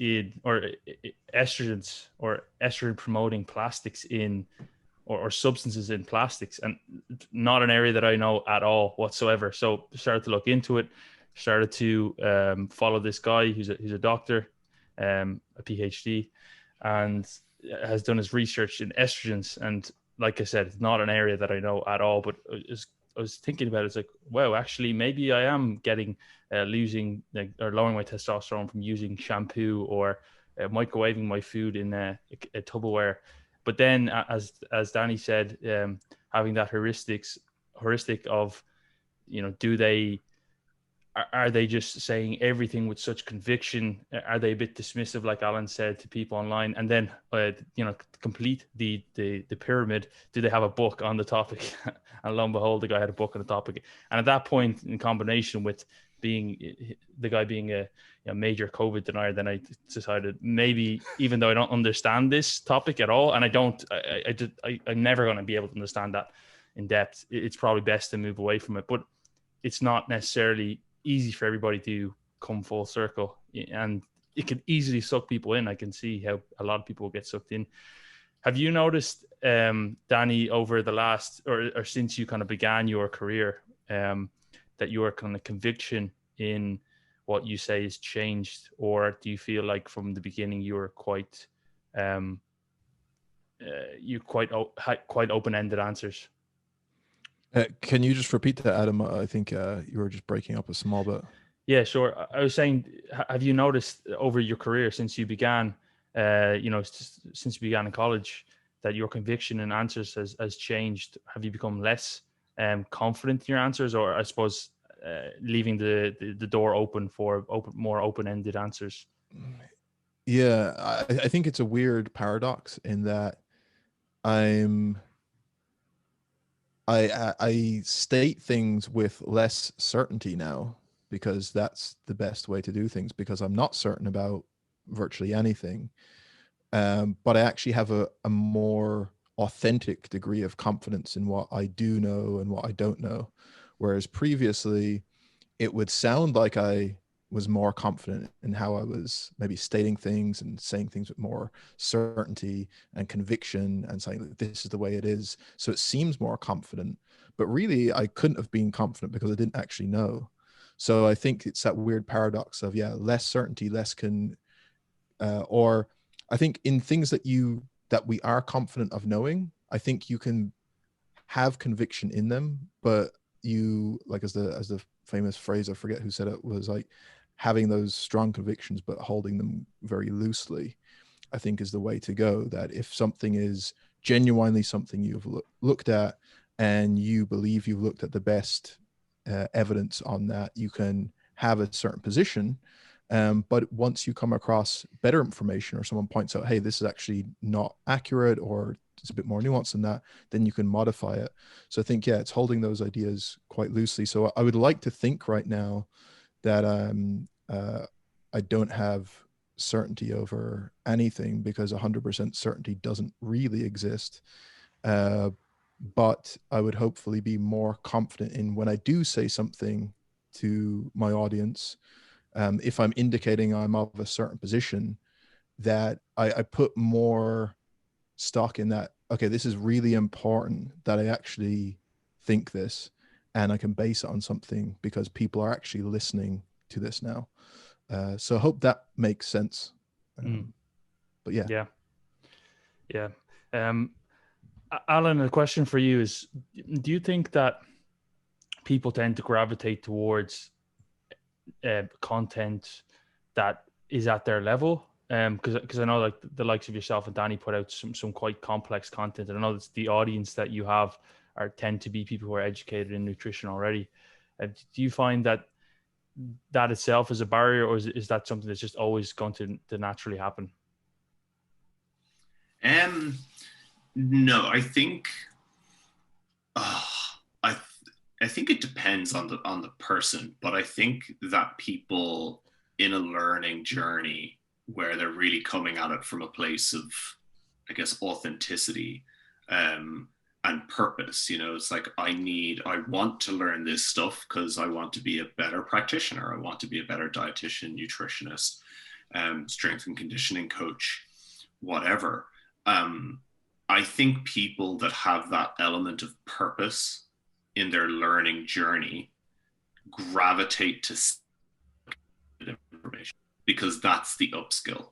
Speaker 3: or estrogens, or estrogen promoting plastics or substances in plastics, and not an area that I know at all whatsoever. So started to look into it, started to follow this guy who's a doctor, a PhD, and has done his research in estrogens. And like I said, it's not an area that I know at all, but I was thinking about it. It's like, wow, actually, maybe I am getting losing or lowering my testosterone from using shampoo or microwaving my food in a Tupperware. But then, as Danny said, having that heuristic of, do they are they just saying everything with such conviction? Are they a bit dismissive, like Alan said, to people online? And then, complete the pyramid, do they have a book on the topic? And lo and behold, the guy had a book on the topic. And at that point, in combination with being the guy being a major COVID denier, then I decided maybe, even though I don't understand this topic at all, and I'm never going to be able to understand that in depth, it's probably best to move away from it. But it's not necessarily easy for everybody to come full circle, and it could easily suck people in. I can see how a lot of people get sucked in. Have you noticed, Danny, over the last or since you kind of began your career, that your kind of conviction in what you say has changed, or do you feel like from the beginning you were quite quite open-ended answers?
Speaker 4: Can you just repeat that, Adam? I think you were just breaking up a small bit.
Speaker 3: Yeah, sure. I was saying, have you noticed over your career since you began, since you began in college, that your conviction in answers has changed? Have you become less confident in your answers, or I suppose leaving the door open for more open-ended answers?
Speaker 4: Yeah, I think it's a weird paradox in that I state things with less certainty now, because that's the best way to do things, because I'm not certain about virtually anything. But I actually have a more authentic degree of confidence in what I do know and what I don't know. Whereas previously, it would sound like I was more confident in how I was maybe stating things and saying things with more certainty and conviction and saying that this is the way it is. So it seems more confident, but really I couldn't have been confident because I didn't actually know. So I think it's that weird paradox of, less certainty, or I think in things that we are confident of knowing, I think you can have conviction in them, but you, like, as the famous phrase, I forget who said it, was like having those strong convictions but holding them very loosely, I think is the way to go. That if something is genuinely something you've looked at and you believe you've looked at the best evidence on that, you can have a certain position. But once you come across better information, or someone points out, hey, this is actually not accurate, or it's a bit more nuanced than that, then you can modify it. So I think, it's holding those ideas quite loosely. So I would like to think right now that I don't have certainty over anything, because 100% certainty doesn't really exist. But I would hopefully be more confident in when I do say something to my audience, if I'm indicating I'm of a certain position, that I put more stock in that. Okay, this is really important that I actually think this, and I can base it on something because people are actually listening to this now. So I hope that makes sense. But yeah.
Speaker 3: Alan, a question for you is, do you think that people tend to gravitate towards content that is at their level? Because I know, like, the likes of yourself and Danny put out some quite complex content, and I know it's the audience that you have tend to be people who are educated in nutrition already. Do you find that itself is a barrier, or is that something that's just always going to naturally happen?
Speaker 2: No, I think I think it depends on the person, but I think that people in a learning journey where they're really coming at it from a place of, I guess, authenticity and purpose. It's like, I want to learn this stuff because I want to be a better practitioner. I want to be a better dietitian, nutritionist, strength and conditioning coach, whatever. I think people that have that element of purpose in their learning journey gravitate to misinformation, because that's the upskill.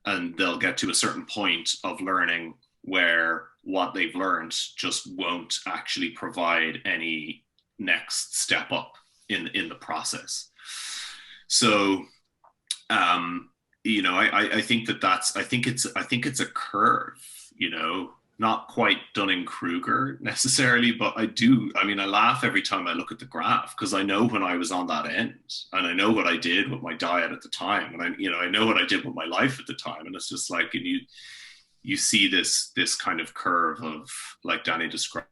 Speaker 2: And they'll get to a certain point of learning where what they've learned just won't actually provide any next step up in the process. So, you know, I think I think it's a curve, you know, not quite Dunning-Kruger necessarily, but I laugh every time I look at the graph, because I know when I was on that end, and I know what I did with my diet at the time, and I know what I did with my life at the time, and it's just like, and you see this kind of curve of, like Danny described,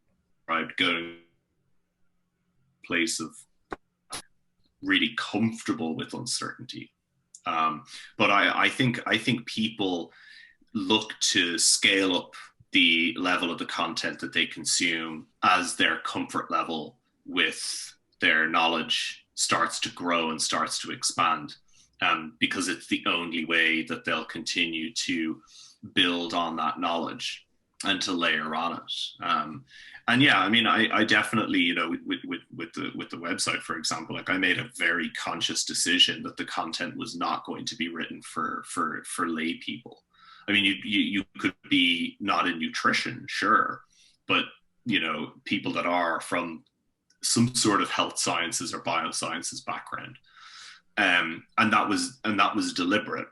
Speaker 2: going place of really comfortable with uncertainty. But I think people look to scale up the level of the content that they consume as their comfort level with their knowledge starts to grow and starts to expand, because it's the only way that they'll continue to build on that knowledge and to layer on it. And yeah, I mean, I definitely, you know, with the website, for example, like I made a very conscious decision that the content was not going to be written for lay people. I mean, you could be not in nutrition, sure, but you know, people that are from some sort of health sciences or biosciences background, and that was deliberate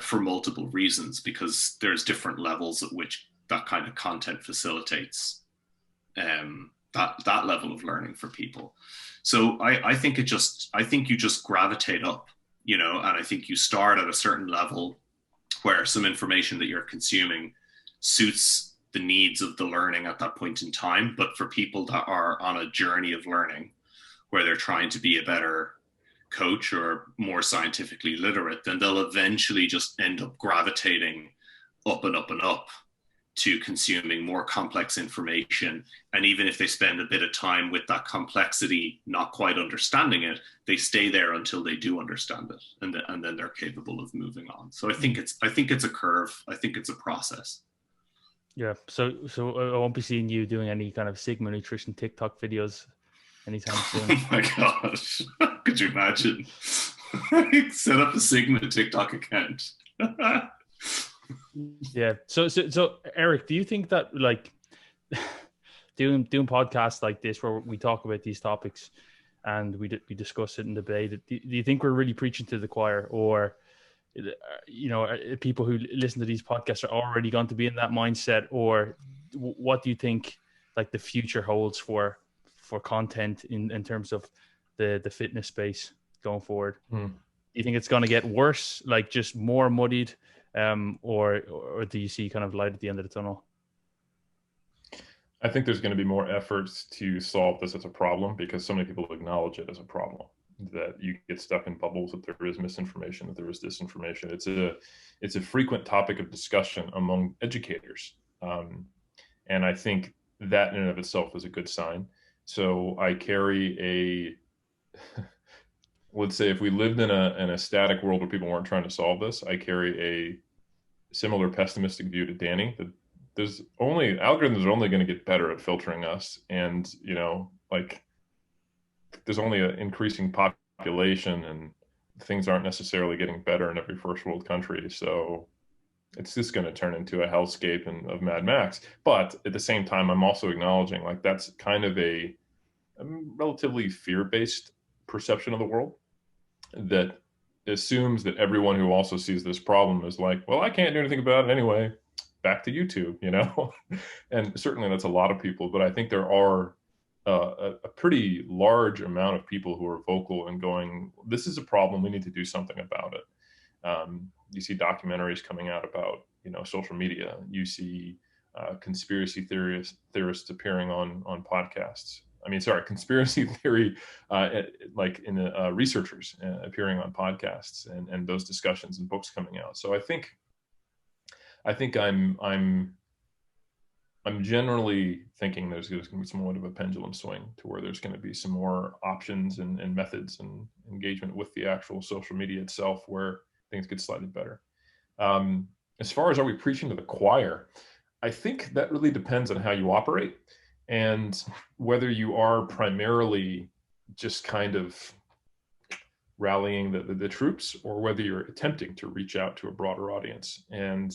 Speaker 2: for multiple reasons, because there's different levels at which that kind of content facilitates that level of learning for people. So I think you just gravitate up, you know, and I think you start at a certain level where some information that you're consuming suits the needs of the learning at that point in time. But for people that are on a journey of learning, where they're trying to be a better coach or more scientifically literate, then they'll eventually just end up gravitating up and up and up to consuming more complex information. And even if they spend a bit of time with that complexity, not quite understanding it, they stay there until they do understand it, and then they're capable of moving on. So I think it's a curve. I think it's a process.
Speaker 3: Yeah. So I won't be seeing you doing any kind of Sigma nutrition TikTok videos anytime soon.
Speaker 2: Oh my gosh. Could you imagine? Set up a Sigma TikTok account.
Speaker 3: Yeah. So Eric, do you think that, like, doing podcasts like this where we talk about these topics and we discuss it and debate it, do you think we're really preaching to the choir, or you know, people who listen to these podcasts are already going to be in that mindset, or what do you think, like, the future holds for content in terms of the fitness space going forward? Do you think it's going to get worse, like just more muddied, or do you see kind of light at the end of the tunnel?
Speaker 1: I think there's going to be more efforts to solve this as a problem, because so many people acknowledge it as a problem, that you get stuck in bubbles, that there is misinformation, that there is disinformation. It's a frequent topic of discussion among educators. And I think that in and of itself is a good sign. So I carry let's say if we lived in a static world where people weren't trying to solve this, I carry a similar pessimistic view to Danny, that algorithms are only going to get better at filtering us. And, you know, like, there's only an increasing population and things aren't necessarily getting better in every first world country. So it's just going to turn into a hellscape of Mad Max. But at the same time, I'm also acknowledging, like, that's kind of a relatively fear-based perception of the world that assumes that everyone who also sees this problem is like, well, I can't do anything about it anyway, back to YouTube, you know? And certainly that's a lot of people, but I think there are a pretty large amount of people who are vocal and going, this is a problem, we need to do something about it. You see documentaries coming out about, you know, social media. You see conspiracy theorists appearing on podcasts. Conspiracy theory, like in researchers appearing on podcasts, and those discussions and books coming out. So I think I'm generally thinking there's going to be somewhat of a pendulum swing to where there's going to be some more options and methods and engagement with the actual social media itself, where things get slightly better. As far as are we preaching to the choir, I think that really depends on how you operate, and whether you are primarily just kind of rallying the troops or whether you're attempting to reach out to a broader audience. And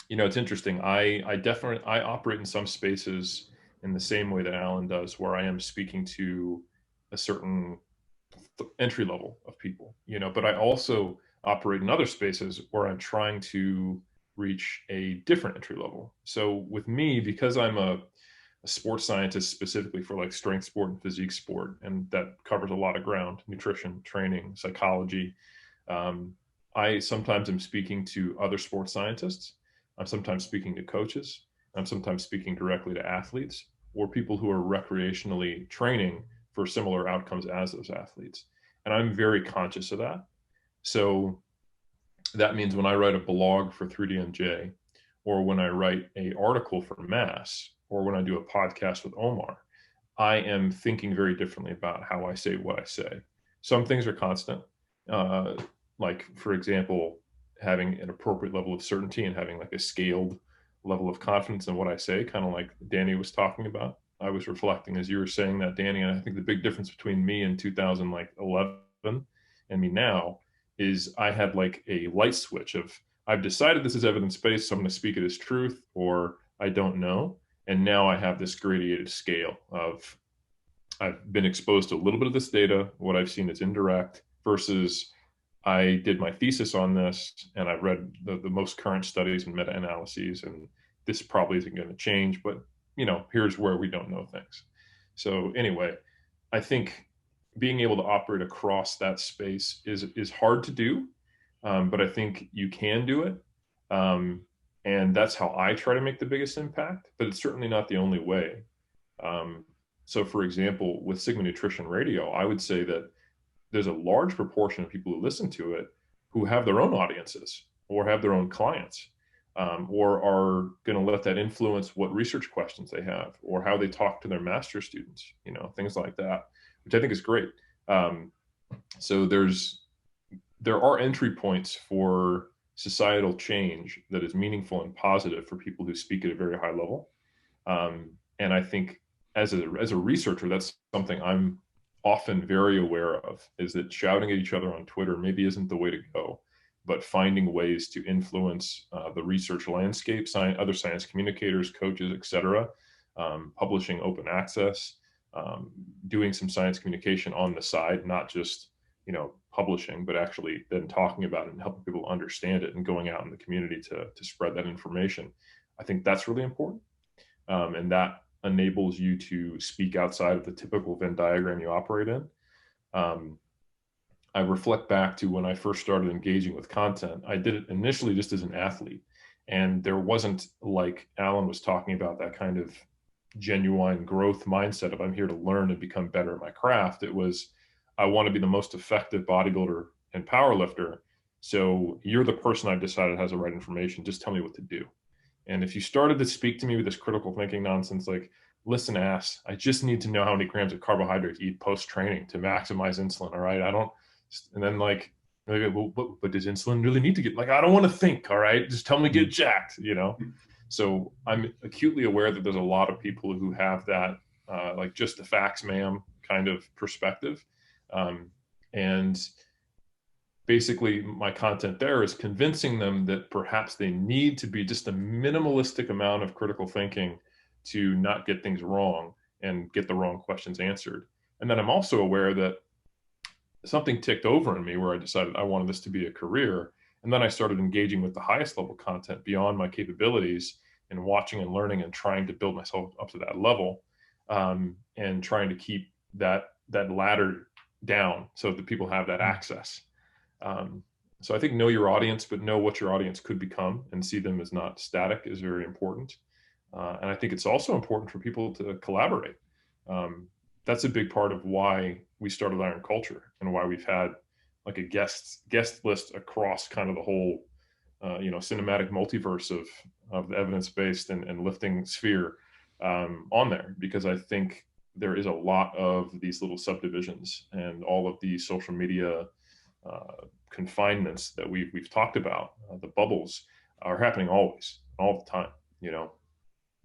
Speaker 1: it's interesting. I operate in some spaces in the same way that Alan does, where I am speaking to a certain entry level of people, but I also operate in other spaces where I'm trying to reach a different entry level. So with me, because I'm a sports scientist specifically for like strength sport and physique sport, and that covers a lot of ground: nutrition, training, psychology. I sometimes am speaking to other sports scientists. I'm sometimes speaking to coaches. I'm sometimes speaking directly to athletes or people who are recreationally training for similar outcomes as those athletes. And I'm very conscious of that. So that means when I write a blog for 3DMJ, or when I write an article for Mass, or when I do a podcast with Omar, I am thinking very differently about how I say what I say. Some things are constant, like, for example, having an appropriate level of certainty and having like a scaled level of confidence in what I say, kind of like Danny was talking about. I was reflecting as you were saying that, Danny, and I think the big difference between me in 2011 and me now is I had like a light switch of, I've decided this is evidence-based, so I'm going to speak it as truth, or I don't know. And now I have this gradated scale of, I've been exposed to a little bit of this data. What I've seen is indirect versus I did my thesis on this and I've read the most current studies and meta-analyses, and this probably isn't going to change, but here's where we don't know things. So anyway, I think being able to operate across that space is hard to do, but I think you can do it. And that's how I try to make the biggest impact, but it's certainly not the only way. So for example, with Sigma Nutrition Radio, I would say that there's a large proportion of people who listen to it who have their own audiences or have their own clients, or are going to let that influence what research questions they have or how they talk to their master students, things like that, which I think is great. So there are entry points for societal change that is meaningful and positive for people who speak at a very high level. And I think as a researcher, that's something I'm often very aware of, is that shouting at each other on Twitter maybe isn't the way to go, but finding ways to influence the research landscape, other science communicators, coaches, etc., publishing open access, doing some science communication on the side, not just publishing, but actually then talking about it and helping people understand it and going out in the community to spread that information. I think that's really important. And that enables you to speak outside of the typical Venn diagram you operate in. I reflect back to when I first started engaging with content. I did it initially just as an athlete, and there wasn't, like Alan was talking about, that kind of genuine growth mindset of I'm here to learn and become better at my craft. It was, I want to be the most effective bodybuilder and powerlifter. So you're the person I've decided has the right information. Just tell me what to do. And if you started to speak to me with this critical thinking nonsense, like, listen, ass, I just need to know how many grams of carbohydrates to eat post-training to maximize insulin. All right. And then like, well, but does insulin really need to get, like, I don't want to think. All right. Just tell me to get jacked, So I'm acutely aware that there's a lot of people who have that, like, just the facts, ma'am, kind of perspective. And basically my content there is convincing them that perhaps they need to be just a minimalistic amount of critical thinking to not get things wrong and get the wrong questions answered. And then I'm also aware that something ticked over in me where I decided I wanted this to be a career. And then I started engaging with the highest level content beyond my capabilities and watching and learning and trying to build myself up to that level, and trying to keep that ladder down so that people have that access. So I think know your audience, but know what your audience could become and see them as not static is very important. And I think it's also important for people to collaborate. That's a big part of why we started Iron Culture and why we've had like a guest list across kind of the whole, cinematic multiverse of the evidence-based and lifting sphere on there, because I think there is a lot of these little subdivisions and all of the social media confinements that we've talked about. The bubbles are happening always, all the time,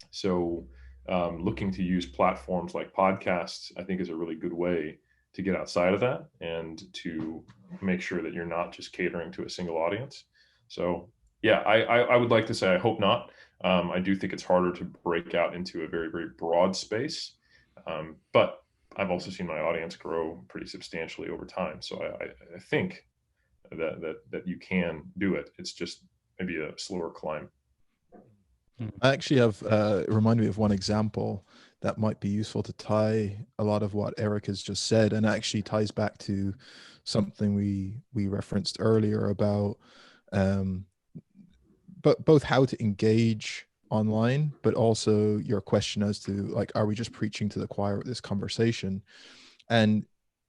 Speaker 1: So looking to use platforms like podcasts, I think, is a really good way to get outside of that and to make sure that you're not just catering to a single audience. So yeah, I would like to say I hope not. I do think it's harder to break out into a very, very broad space. But I've also seen my audience grow pretty substantially over time. So I think that you can do it. It's just maybe a slower climb.
Speaker 4: I actually have it reminded me of one example that might be useful to tie a lot of what Eric has just said, and actually ties back to something we referenced earlier about but both how to engage online, but also your question as to, like, are we just preaching to the choir with this conversation? And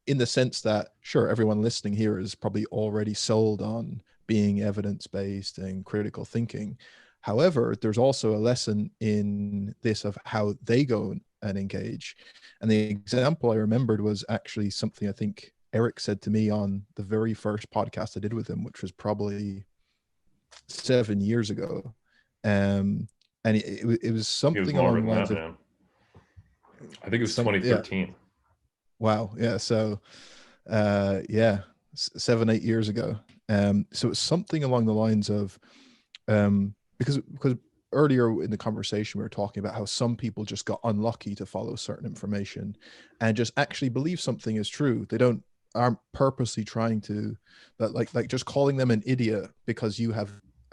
Speaker 4: in the sense that, sure, everyone listening here is probably already sold on being evidence-based and critical thinking. However, there's also a lesson in this of how they go and engage. And the example I remembered was actually something I think Eric said to me on the very first podcast I did with him, which was probably 7 years ago. And it was something along the lines of,
Speaker 1: man. I think it was 2013.
Speaker 4: Yeah. Wow. Yeah. So, yeah, 7-8 years ago. So it's something along the lines of, because earlier in the conversation we were talking about how some people just got unlucky to follow certain information and just actually believe something is true. They aren't purposely trying to, but like just calling them an idiot because you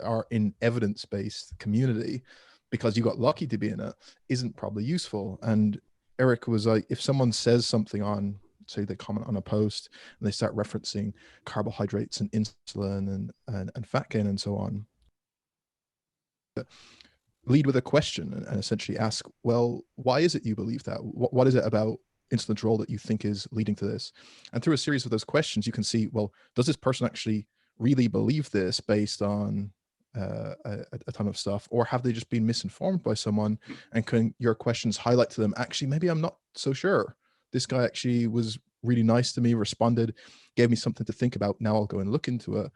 Speaker 4: are in evidence-based community because you got lucky to be in it isn't probably useful. And Eric was like, if someone says something on, say they comment on a post and they start referencing carbohydrates and insulin and fat gain and so on, lead with a question and essentially ask, well, why is it you believe that? What is it about insulin's role that you think is leading to this? And through a series of those questions, you can see, well, does this person actually really believe this based on a ton of stuff, or have they just been misinformed by someone? And can your questions highlight to them, actually, maybe I'm not so sure. This guy actually was really nice to me, responded, gave me something to think about. Now I'll go and look into it.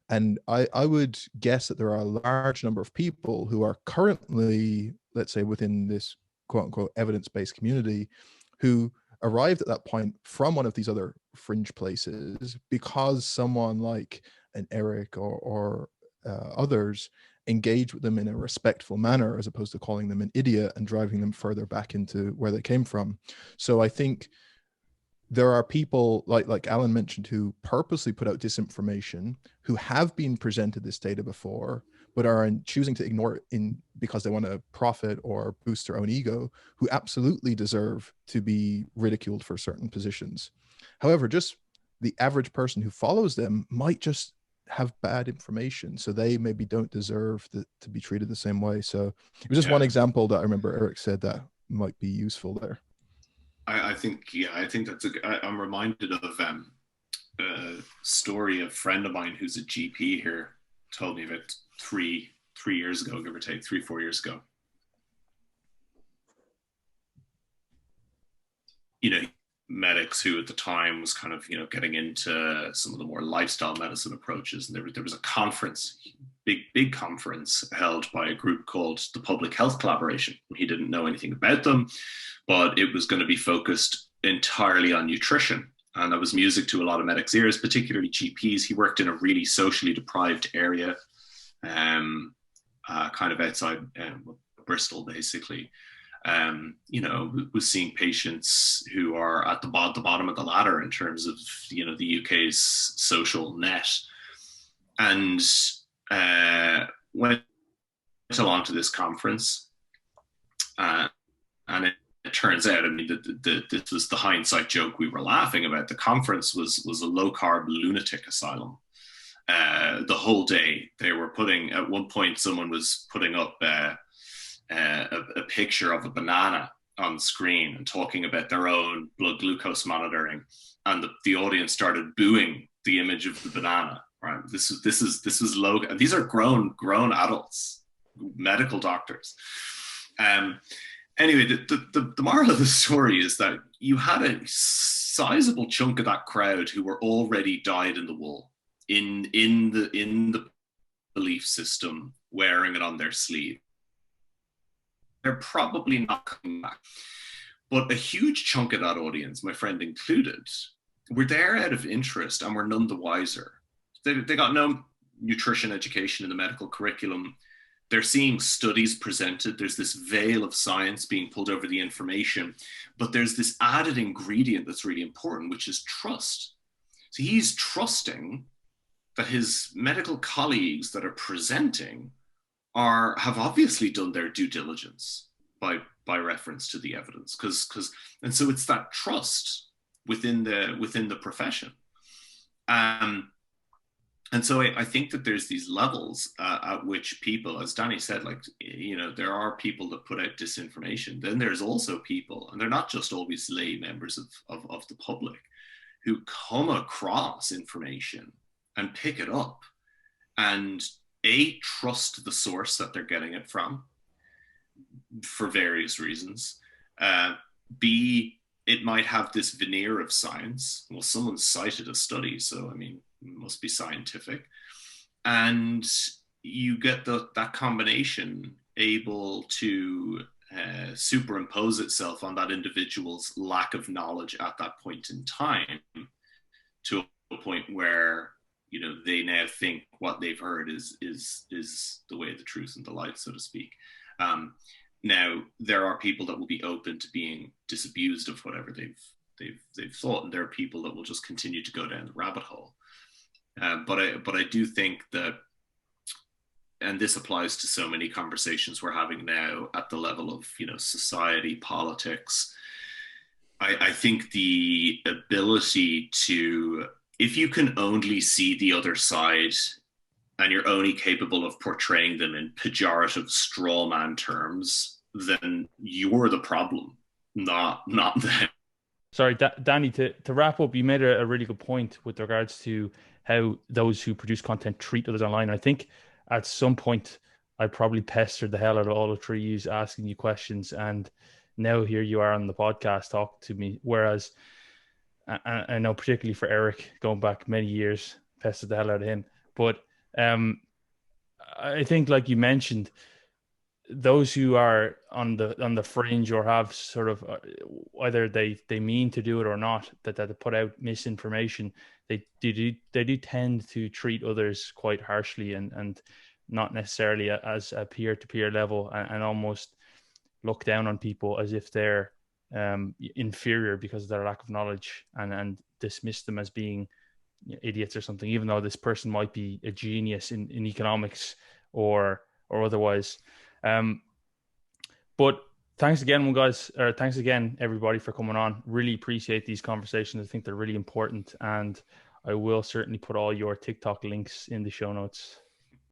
Speaker 4: And I would guess that there are a large number of people who are currently, let's say, within this quote unquote evidence-based community, who arrived at that point from one of these other fringe places because someone like an Eric or others engage with them in a respectful manner, as opposed to calling them an idiot and driving them further back into where they came from. So I think there are people like Alan mentioned who purposely put out disinformation, who have been presented this data before, but are choosing to ignore it because they want to profit or boost their own ego, who absolutely deserve to be ridiculed for certain positions. However, just the average person who follows them might just have bad information, so they maybe don't deserve to be treated the same way. So it was just one example that I remember Eric said that might be useful there.
Speaker 2: I think that's I'm reminded of a story. A friend of mine who's a GP here told me about three years ago, give or take 3-4 years ago. Medics who at the time was kind of, getting into some of the more lifestyle medicine approaches. And there was a conference, big conference held by a group called the Public Health Collaboration. He didn't know anything about them, but it was going to be focused entirely on nutrition. And that was music to a lot of medics' ears, particularly GPs. He worked in a really socially deprived area, kind of outside Bristol, basically. Was seeing patients who are at the bottom of the ladder in terms of, the UK's social net, and went along to this conference. And it turns out, this was the hindsight joke we were laughing about. The conference was a low-carb lunatic asylum. The whole day they were at one point, someone was putting up a picture of a banana on the screen and talking about their own blood glucose monitoring, and the audience started booing the image of the banana. Right? This is low. These are grown adults, medical doctors. Anyway, the moral of the story is that you had a sizable chunk of that crowd who were already dyed in the wool in the belief system, wearing it on their sleeve. They're probably not coming back. But a huge chunk of that audience, my friend included, we're there out of interest and we're none the wiser. They got no nutrition education in the medical curriculum. They're seeing studies presented. There's this veil of science being pulled over the information, but there's this added ingredient that's really important, which is trust. So he's trusting that his medical colleagues that are presenting have obviously done their due diligence by reference to the evidence, and so it's that trust within the profession. And so I think that there's these levels at which people, as Danny said, like, you know, there are people that put out disinformation. Then there's also people, and they're not just always lay members of the public, who come across information and pick it up and trust the source that they're getting it from for various reasons. B, it might have this veneer of science. Well, someone cited a study, so I mean, it must be scientific. And you get that combination able to superimpose itself on that individual's lack of knowledge at that point in time, to a point where, you know, they now think what they've heard is the way, the truth, and the light, so to speak. Now, there are people that will be open to being disabused of whatever they've thought, and there are people that will just continue to go down the rabbit hole. But I do think that, and this applies to so many conversations we're having now at the level of, you know, society, politics. I think the ability to, if you can only see the other side and you're only capable of portraying them in pejorative straw man terms, then you're the problem, not them.
Speaker 3: Sorry, Danny, to wrap up, you made a really good point with regards to how those who produce content treat others online. I think at some point I probably pestered the hell out of all the three of you asking you questions, and now here you are on the podcast talking to me. Whereas I know, particularly for Eric, going back many years, pestered the hell out of him. But I think, like you mentioned, those who are on the fringe or have sort of either they mean to do it or not, that they put out misinformation, they do tend to treat others quite harshly and not necessarily as a peer-to-peer level, and almost look down on people as if they're inferior because of their lack of knowledge, and dismiss them as being idiots or something, even though this person might be a genius in economics or otherwise. But thanks again, guys. Thanks again, everybody, for coming on. Really appreciate these conversations. I think they're really important, and I will certainly put all your TikTok links in the show notes.